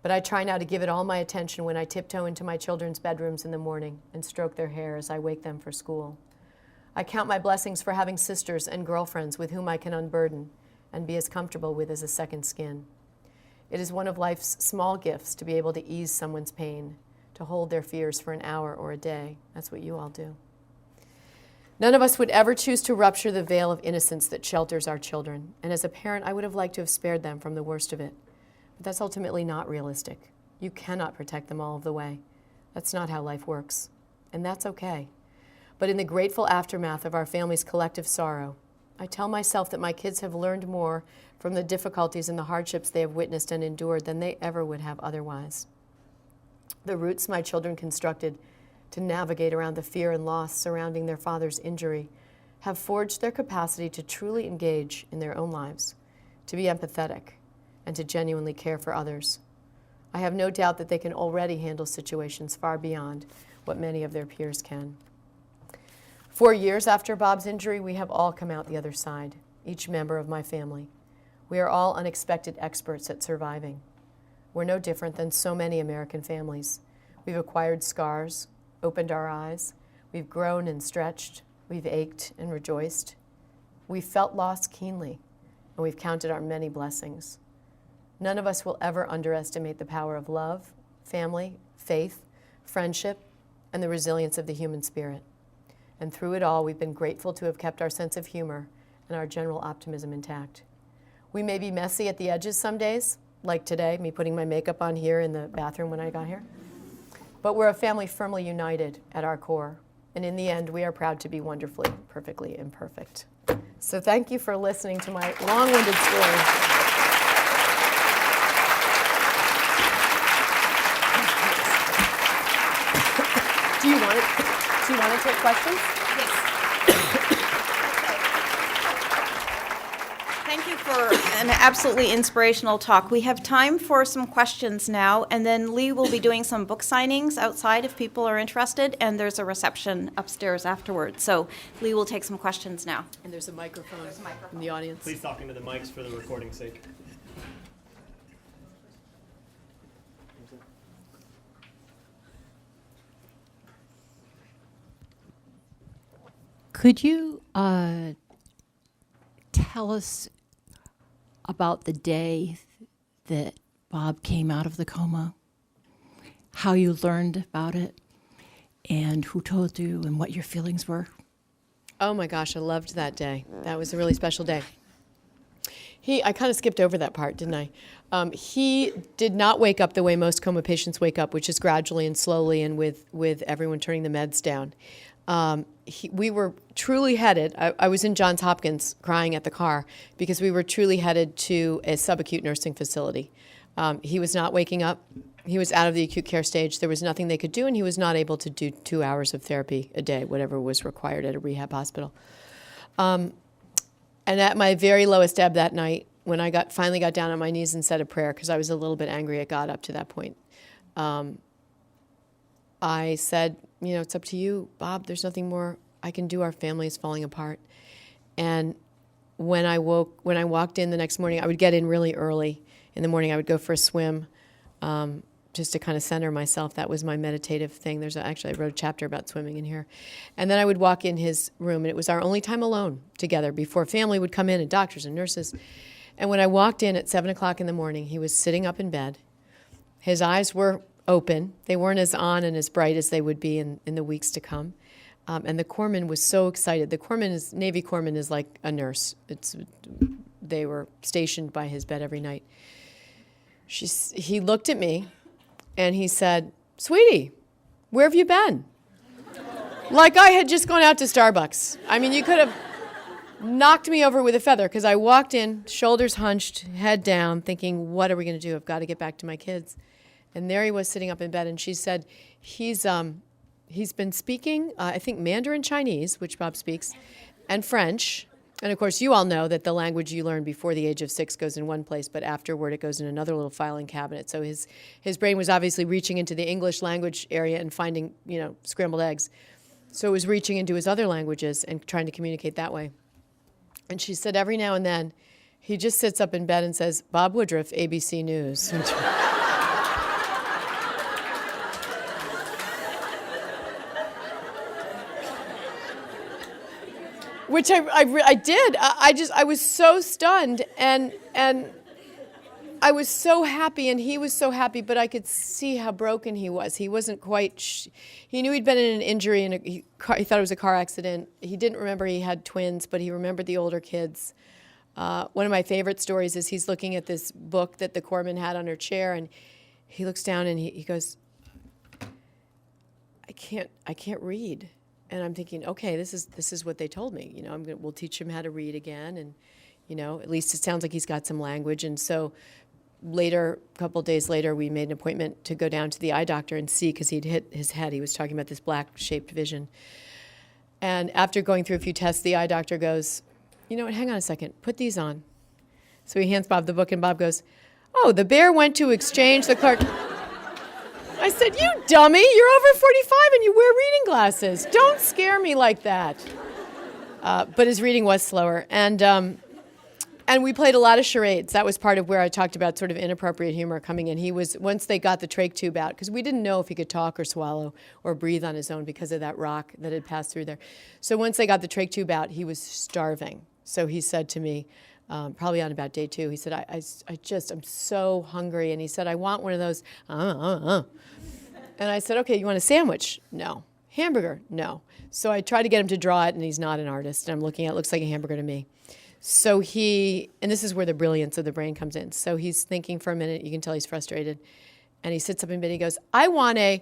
But I try now to give it all my attention when I tiptoe into my children's bedrooms in the morning and stroke their hair as I wake them for school. I count my blessings for having sisters and girlfriends with whom I can unburden and be as comfortable with as a second skin. It is one of life's small gifts to be able to ease someone's pain, to hold their fears for an hour or a day. That's what you all do. None of us would ever choose to rupture the veil of innocence that shelters our children, and as a parent, I would have liked to have spared them from the worst of it. But that's ultimately not realistic. You cannot protect them all of the way. That's not how life works, and that's okay. But in the grateful aftermath of our family's collective sorrow, I tell myself that my kids have learned more from the difficulties and the hardships they have witnessed and endured than they ever would have otherwise. The routes my children constructed to navigate around the fear and loss surrounding their father's injury have forged their capacity to truly engage in their own lives, to be empathetic, and to genuinely care for others. I have no doubt that they can already handle situations far beyond what many of their peers can. 4 years after Bob's injury, we have all come out the other side, each member of my family. We are all unexpected experts at surviving. We're no different than so many American families. We've acquired scars, opened our eyes, we've grown and stretched, we've ached and rejoiced. We've felt loss keenly, and we've counted our many blessings. None of us will ever underestimate the power of love, family, faith, friendship, and the resilience of the human spirit. And through it all, we've been grateful to have kept our sense of humor and our general optimism intact. We may be messy at the edges some days, like today, me putting my makeup on here in the bathroom when I got here. But we're a family firmly united at our core. And in the end, we are proud to be wonderfully, perfectly imperfect. So thank you for listening to my long-winded story. Do you want to take questions? Thank you for an absolutely inspirational talk. We have time for some questions now, and then Lee will be doing some book signings outside if people are interested, and there's a reception upstairs afterwards. So Lee will take some questions now. And there's a microphone in the audience. Please talk into the mics for the recording's sake. Could you tell us about the day that Bob came out of the coma, how you learned about it, and who told you, and what your feelings were? Oh my gosh, I loved that day. That was a really special day. I kind of skipped over that part, didn't I? He did not wake up the way most coma patients wake up, which is gradually and slowly and with everyone turning the meds down. We were truly headed, I was in Johns Hopkins crying at the car because we were truly headed to a subacute nursing facility. He was not waking up. He was out of the acute care stage. There was nothing they could do, and he was not able to do 2 hours of therapy a day, whatever was required at a rehab hospital. And at my very lowest ebb that night, when I finally got down on my knees and said a prayer, because I was a little bit angry at God up to that point, I said, it's up to you, Bob. There's nothing more I can do. Our family is falling apart. And when I walked in the next morning, I would get in really early in the morning. I would go for a swim, just to kind of center myself. That was my meditative thing. Actually, I wrote a chapter about swimming in here. And then I would walk in his room, and it was our only time alone together before family would come in and doctors and nurses. And when I walked in at 7 o'clock in the morning, he was sitting up in bed. His eyes were open. They weren't as on and as bright as they would be in the weeks to come. And the corpsman was so excited. Navy corpsman is like a nurse. They were stationed by his bed every night. He looked at me and he said, "Sweetie, where have you been?" Like I had just gone out to Starbucks. I mean, you could have knocked me over with a feather, because I walked in, shoulders hunched, head down, thinking, what are we going to do? I've got to get back to my kids. And there he was sitting up in bed, and she said, he's been speaking, I think, Mandarin Chinese, which Bob speaks, and French. And, of course, you all know that the language you learn before the age of 6 goes in one place, but afterward it goes in another little filing cabinet. So his brain was obviously reaching into the English language area and finding, scrambled eggs. So it was reaching into his other languages and trying to communicate that way. And she said every now and then, he just sits up in bed and says, "Bob Woodruff, ABC News." Which I did. I was so stunned, and I was so happy, and he was so happy, but I could see how broken he was. He wasn't quite, he knew he'd been in an injury, and he thought it was a car accident. He didn't remember he had twins, but he remembered the older kids. One of my favorite stories is he's looking at this book that the corpsman had on her chair, and he looks down and he goes, I can't read. And I'm thinking, okay, this is what they told me. You know, we'll teach him how to read again, and you know, at least it sounds like he's got some language. And so later, a couple of days later, we made an appointment to go down to the eye doctor and see, because he'd hit his head. He was talking about this black-shaped vision. And after going through a few tests, the eye doctor goes, you know what, hang on a second, put these on. So he hands Bob the book, and Bob goes, oh, the bear went to exchange the clerk. I said, you dummy, you're over 45 and you wear reading glasses. Don't scare me like that. But his reading was slower. And we played a lot of charades. That was part of where I talked about sort of inappropriate humor coming in. Once they got the trach tube out, because we didn't know if he could talk or swallow or breathe on his own because of that rock that had passed through there. So once they got the trach tube out, he was starving. So he said to me, probably on about day 2, he said, I'm so hungry. And he said, I want one of those, And I said, okay, you want a sandwich? No. Hamburger? No. So I tried to get him to draw it, and he's not an artist. And I'm looking at it, looks like a hamburger to me. So and this is where the brilliance of the brain comes in. So he's thinking for a minute. You can tell he's frustrated. And he sits up in bed, and he goes, I want a,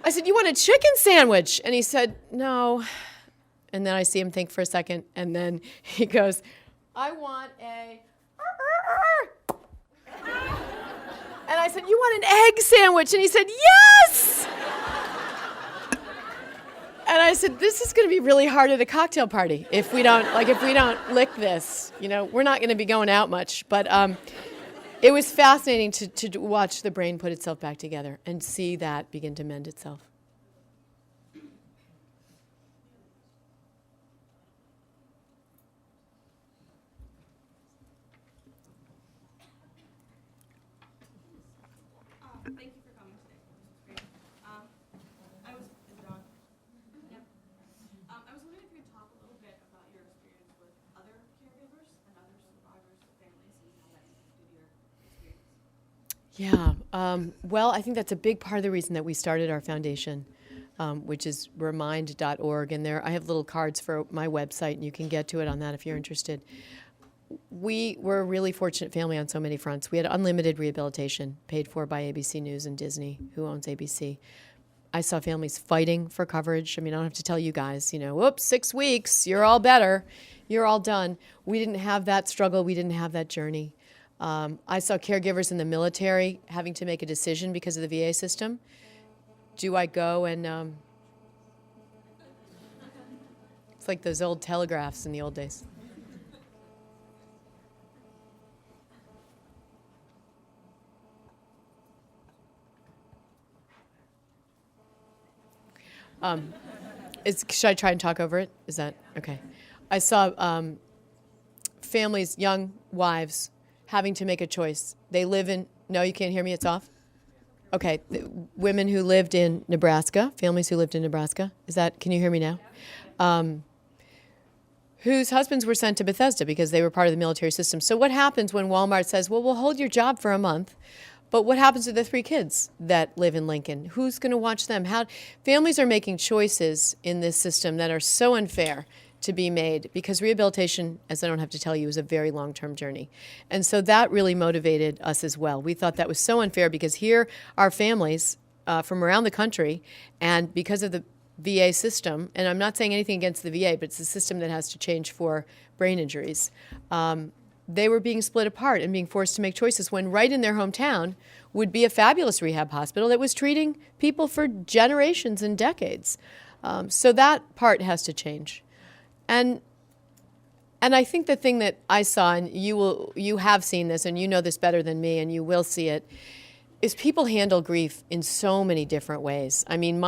I said, you want a chicken sandwich? And he said, no. And then I see him think for a second, and then he goes, I want a, and I said, you want an egg sandwich? And he said, yes! And I said, this is going to be really hard at a cocktail party if we don't lick this. You know, we're not going to be going out much. But it was fascinating to watch the brain put itself back together and see that begin to mend itself. Thank you for coming today. This is great. I was wondering if you could talk a little bit about your experience with other caregivers and other survivors of families and how that impacted your experience. Yeah. Well, I think that's a big part of the reason that we started our foundation, which is remind.org. And I have little cards for my website, and you can get to it on that if you're interested. We were a really fortunate family on so many fronts. We had unlimited rehabilitation paid for by ABC News and Disney, who owns ABC. I saw families fighting for coverage. I mean, I don't have to tell you guys, whoops, 6 weeks, you're all better, you're all done. We didn't have that struggle. We didn't have that journey. I saw caregivers in the military having to make a decision because of the VA system. Do I go and... It's like those old telegraphs in the old days. Should I try and talk over it? Is that okay? I saw families, young wives, having to make a choice. They live in, no, you can't hear me, it's off? Okay, women who lived in Nebraska, families who lived in Nebraska. Can you hear me now? Whose husbands were sent to Bethesda because they were part of the military system. So what happens when Walmart says, well, we'll hold your job for a month, but what happens to the 3 kids that live in Lincoln? Who's going to watch them? Families are making choices in this system that are so unfair to be made, because rehabilitation, as I don't have to tell you, is a very long-term journey. And so that really motivated us as well. We thought that was so unfair because here are families from around the country, and because of the VA system, and I'm not saying anything against the VA, but it's a system that has to change for brain injuries, they were being split apart and being forced to make choices when right in their hometown would be a fabulous rehab hospital that was treating people for generations and decades. So that part has to change. And I think the thing that I saw, and you have seen this, and you know this better than me, and you will see it, is people handle grief in so many different ways. I mean,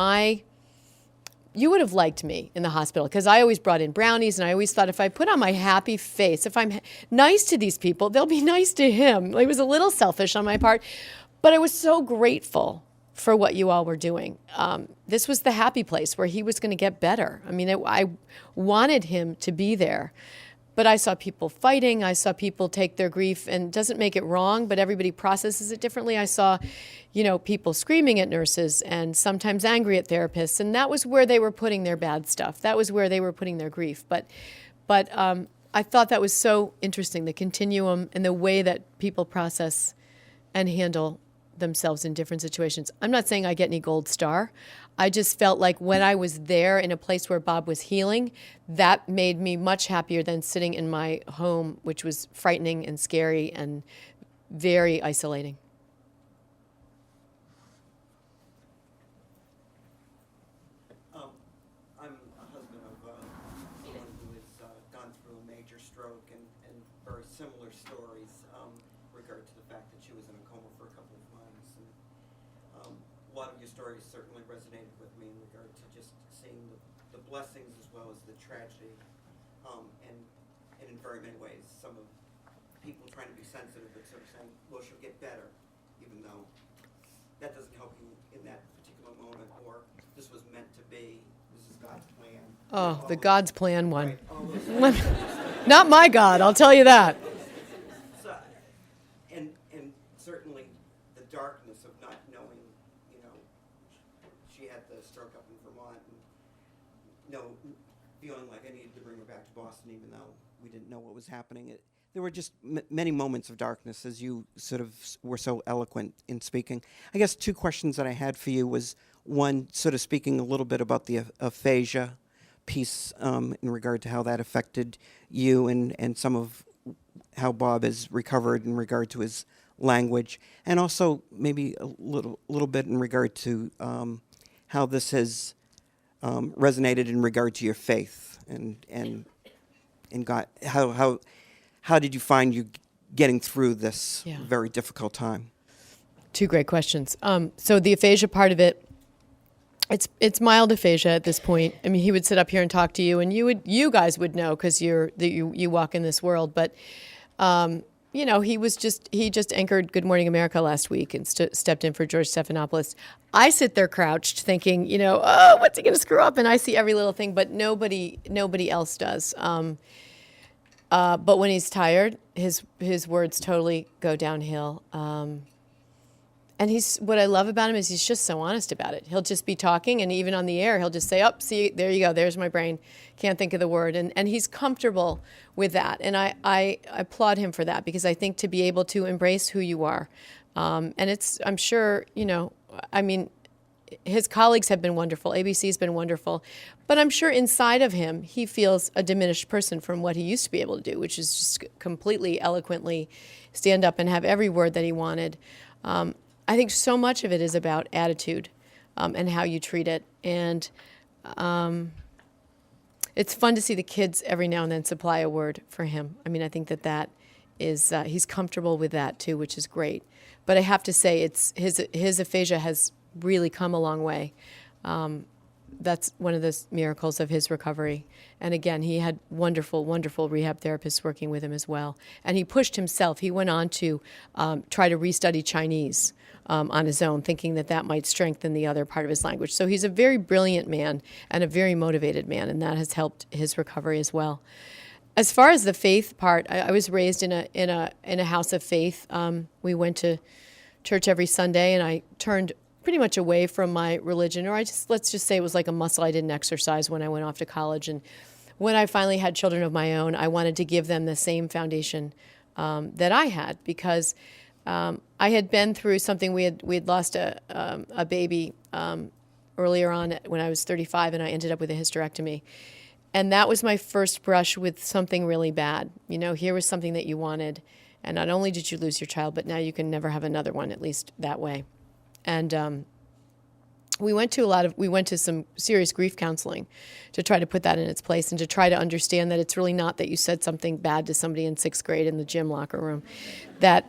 you would have liked me in the hospital because I always brought in brownies, and I always thought if I put on my happy face, if I'm nice to these people, they'll be nice to him. It was a little selfish on my part, but I was so grateful for what you all were doing. This was the happy place where he was going to get better. I mean, I wanted him to be there. But I saw people fighting. I saw people take their grief, and it doesn't make it wrong, but everybody processes it differently. I saw, people screaming at nurses and sometimes angry at therapists, and that was where they were putting their bad stuff. That was where they were putting their grief. But I thought that was so interesting, the continuum and the way that people process and handle themselves in different situations. I'm not saying I get any gold star. I just felt like when I was there in a place where Bob was healing, that made me much happier than sitting in my home, which was frightening and scary and very isolating. I'm a husband of someone who has gone through a major stroke, and very similar stories regard to the fact that she was in a coma for a couple of months. And a lot of your stories certainly resonated with me in regard to just seeing the blessings as well as the tragedy, and in very many ways, some of people trying to be sensitive but sort of saying, well, she'll get better, even though that doesn't help you in that particular moment, or this was meant to be, this is God's plan. Oh, the God's plan one. Right, all those Not my God, I'll tell you that. So, and certainly the darkness of not knowing, she had the stroke up in Vermont, and feeling like I needed to bring her back to Boston, even though we didn't know what was happening. There were just many moments of darkness, as you sort of were so eloquent in speaking. I guess two questions that I had for you was, one, sort of speaking a little bit about the aphasia piece in regard to how that affected you, and some of how Bob has recovered in regard to his language, and also maybe a little bit in regard to how this has resonated in regard to your faith, and God. How did you find you getting through this very difficult time? Two great questions. So the aphasia part of it, it's mild aphasia at this point. I mean, he would sit up here and talk to you, and you guys would know because you walk in this world. But he just anchored Good Morning America last week and stepped in for George Stephanopoulos. I sit there crouched, thinking, oh, what's he going to screw up? And I see every little thing, but nobody else does. But when he's tired, his words totally go downhill. And what I love about him is he's just so honest about it. He'll just be talking, and even on the air, he'll just say, "Oh, see, there you go. There's my brain. Can't think of the word." And he's comfortable with that. And I applaud him for that, because I think to be able to embrace who you are, and I'm sure, his colleagues have been wonderful. ABC's been wonderful. But I'm sure inside of him, he feels a diminished person from what he used to be able to do, which is just completely eloquently stand up and have every word that he wanted. I think so much of it is about attitude and how you treat it. And it's fun to see the kids every now and then supply a word for him. I mean, I think that is, he's comfortable with that too, which is great. But I have to say, his aphasia has really come a long way. That's one of the miracles of his recovery. And again, he had wonderful, wonderful rehab therapists working with him as well. And he pushed himself. He went on to try to restudy Chinese on his own, thinking that might strengthen the other part of his language. So he's a very brilliant man and a very motivated man, and that has helped his recovery as well. As far as the faith part, I was raised in a house of faith. We went to church every Sunday, and I turned pretty much away from my religion, or let's just say it was like a muscle I didn't exercise when I went off to college. And when I finally had children of my own, I wanted to give them the same foundation that I had, because I had been through something. We had lost a baby earlier on when I was 35, and I ended up with a hysterectomy. And that was my first brush with something really bad. Here was something that you wanted, and not only did you lose your child, but now you can never have another one, at least that way. And we went to some serious grief counseling to try to put that in its place, and to try to understand that it's really not that you said something bad to somebody in 6th grade in the gym locker room, that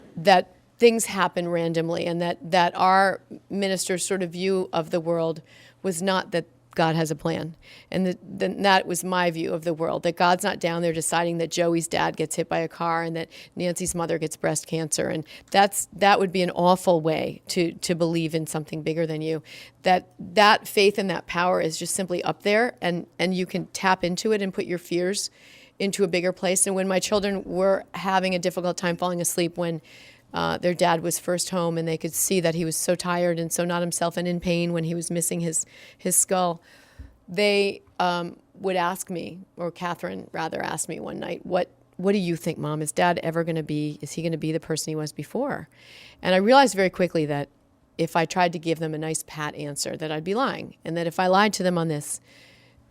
things happen randomly, and that our minister's sort of view of the world was not that God has a plan. And that was my view of the world, that God's not down there deciding that Joey's dad gets hit by a car and that Nancy's mother gets breast cancer. And that would be an awful way to believe in something bigger than you. That faith and that power is just simply up there, and you can tap into it and put your fears into a bigger place. And when my children were having a difficult time falling asleep when their dad was first home, and they could see that he was so tired and so not himself and in pain when he was missing his skull, they would ask me, or Catherine rather asked me one night, what do you think, Mom? Is Dad ever going to be, is he going to be the person he was before? And I realized very quickly that if I tried to give them a nice pat answer, that I'd be lying. And that if I lied to them on this,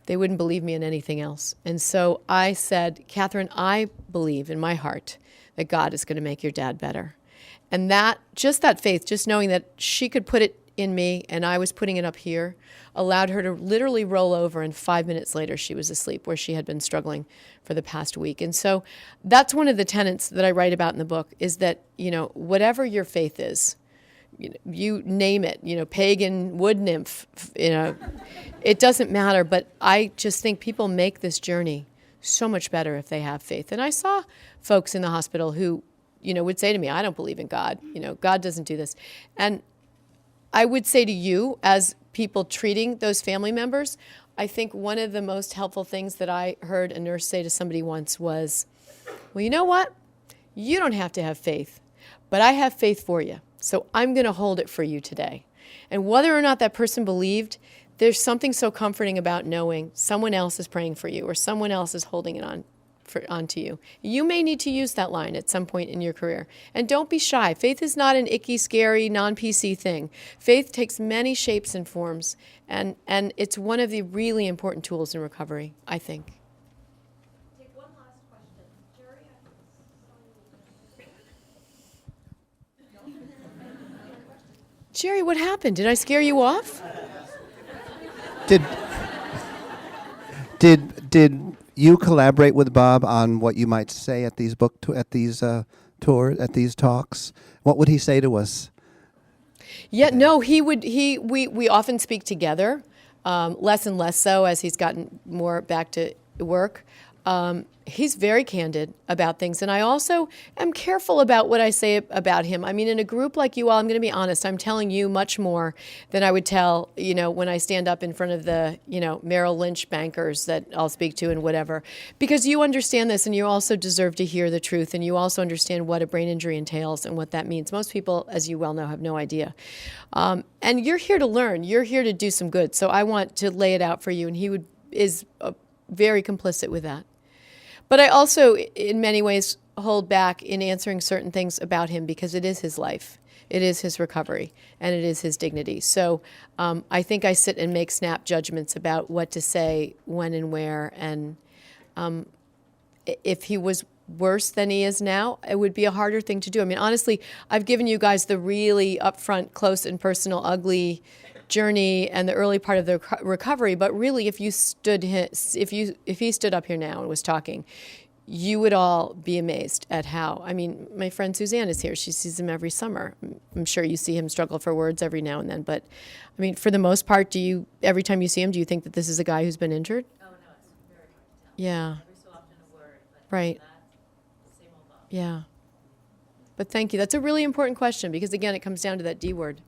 they wouldn't believe me in anything else. And so I said, Catherine, I believe in my heart that God is going to make your dad better. And that faith, just knowing that she could put it in me and I was putting it up here, allowed her to literally roll over, and 5 minutes later she was asleep, where she had been struggling for the past week. And so that's one of the tenets that I write about in the book, is that, whatever your faith is, you name it, pagan, wood nymph, it doesn't matter. But I just think people make this journey so much better if they have faith. And I saw folks in the hospital who, would say to me, I don't believe in God. God doesn't do this. And I would say to you, as people treating those family members, I think one of the most helpful things that I heard a nurse say to somebody once was, well, you know what? You don't have to have faith, but I have faith for you. So I'm going to hold it for you today. And whether or not that person believed, there's something so comforting about knowing someone else is praying for you, or someone else is holding it onto you. You may need to use that line at some point in your career. And don't be shy. Faith is not an icky, scary, non-PC thing. Faith takes many shapes and forms, and it's one of the really important tools in recovery, I think. Take one last question. Jerry, Jerry, what happened? Did I scare you off? Did you collaborate with Bob on what you might say at these talks? What would he say to us? Yeah, no, we often speak together, less and less so as he's gotten more back to work. He's very candid about things, and I also am careful about what I say about him. I mean, in a group like you all, I'm going to be honest, I'm telling you much more than I would tell, when I stand up in front of the, Merrill Lynch bankers that I'll speak to and whatever, because you understand this, and you also deserve to hear the truth, and you also understand what a brain injury entails and what that means. Most people, as you well know, have no idea. And you're here to learn. You're here to do some good. So I want to lay it out for you, and he is very complicit with that. But I also, in many ways, hold back in answering certain things about him, because it is his life, it is his recovery, and it is his dignity. So I think I sit and make snap judgments about what to say, when and where. And if he was worse than he is now, it would be a harder thing to do. I mean, honestly, I've given you guys the really upfront, close and personal, ugly journey and the early part of the recovery, but really, if he stood up here now and was talking, you would all be amazed at how. I mean, my friend Suzanne is here. She sees him every summer. I'm sure you see him struggle for words every now and then, but I mean, for the most part, every time you see him, do you think that this is a guy who's been injured? Oh, no, it's very hard to tell. Yeah. Every so often a word, but Right. that's the same old Bob. Yeah. But thank you. That's a really important question, because again, it comes down to that D word.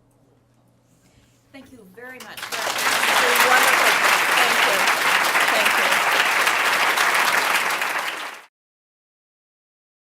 Thank you very much.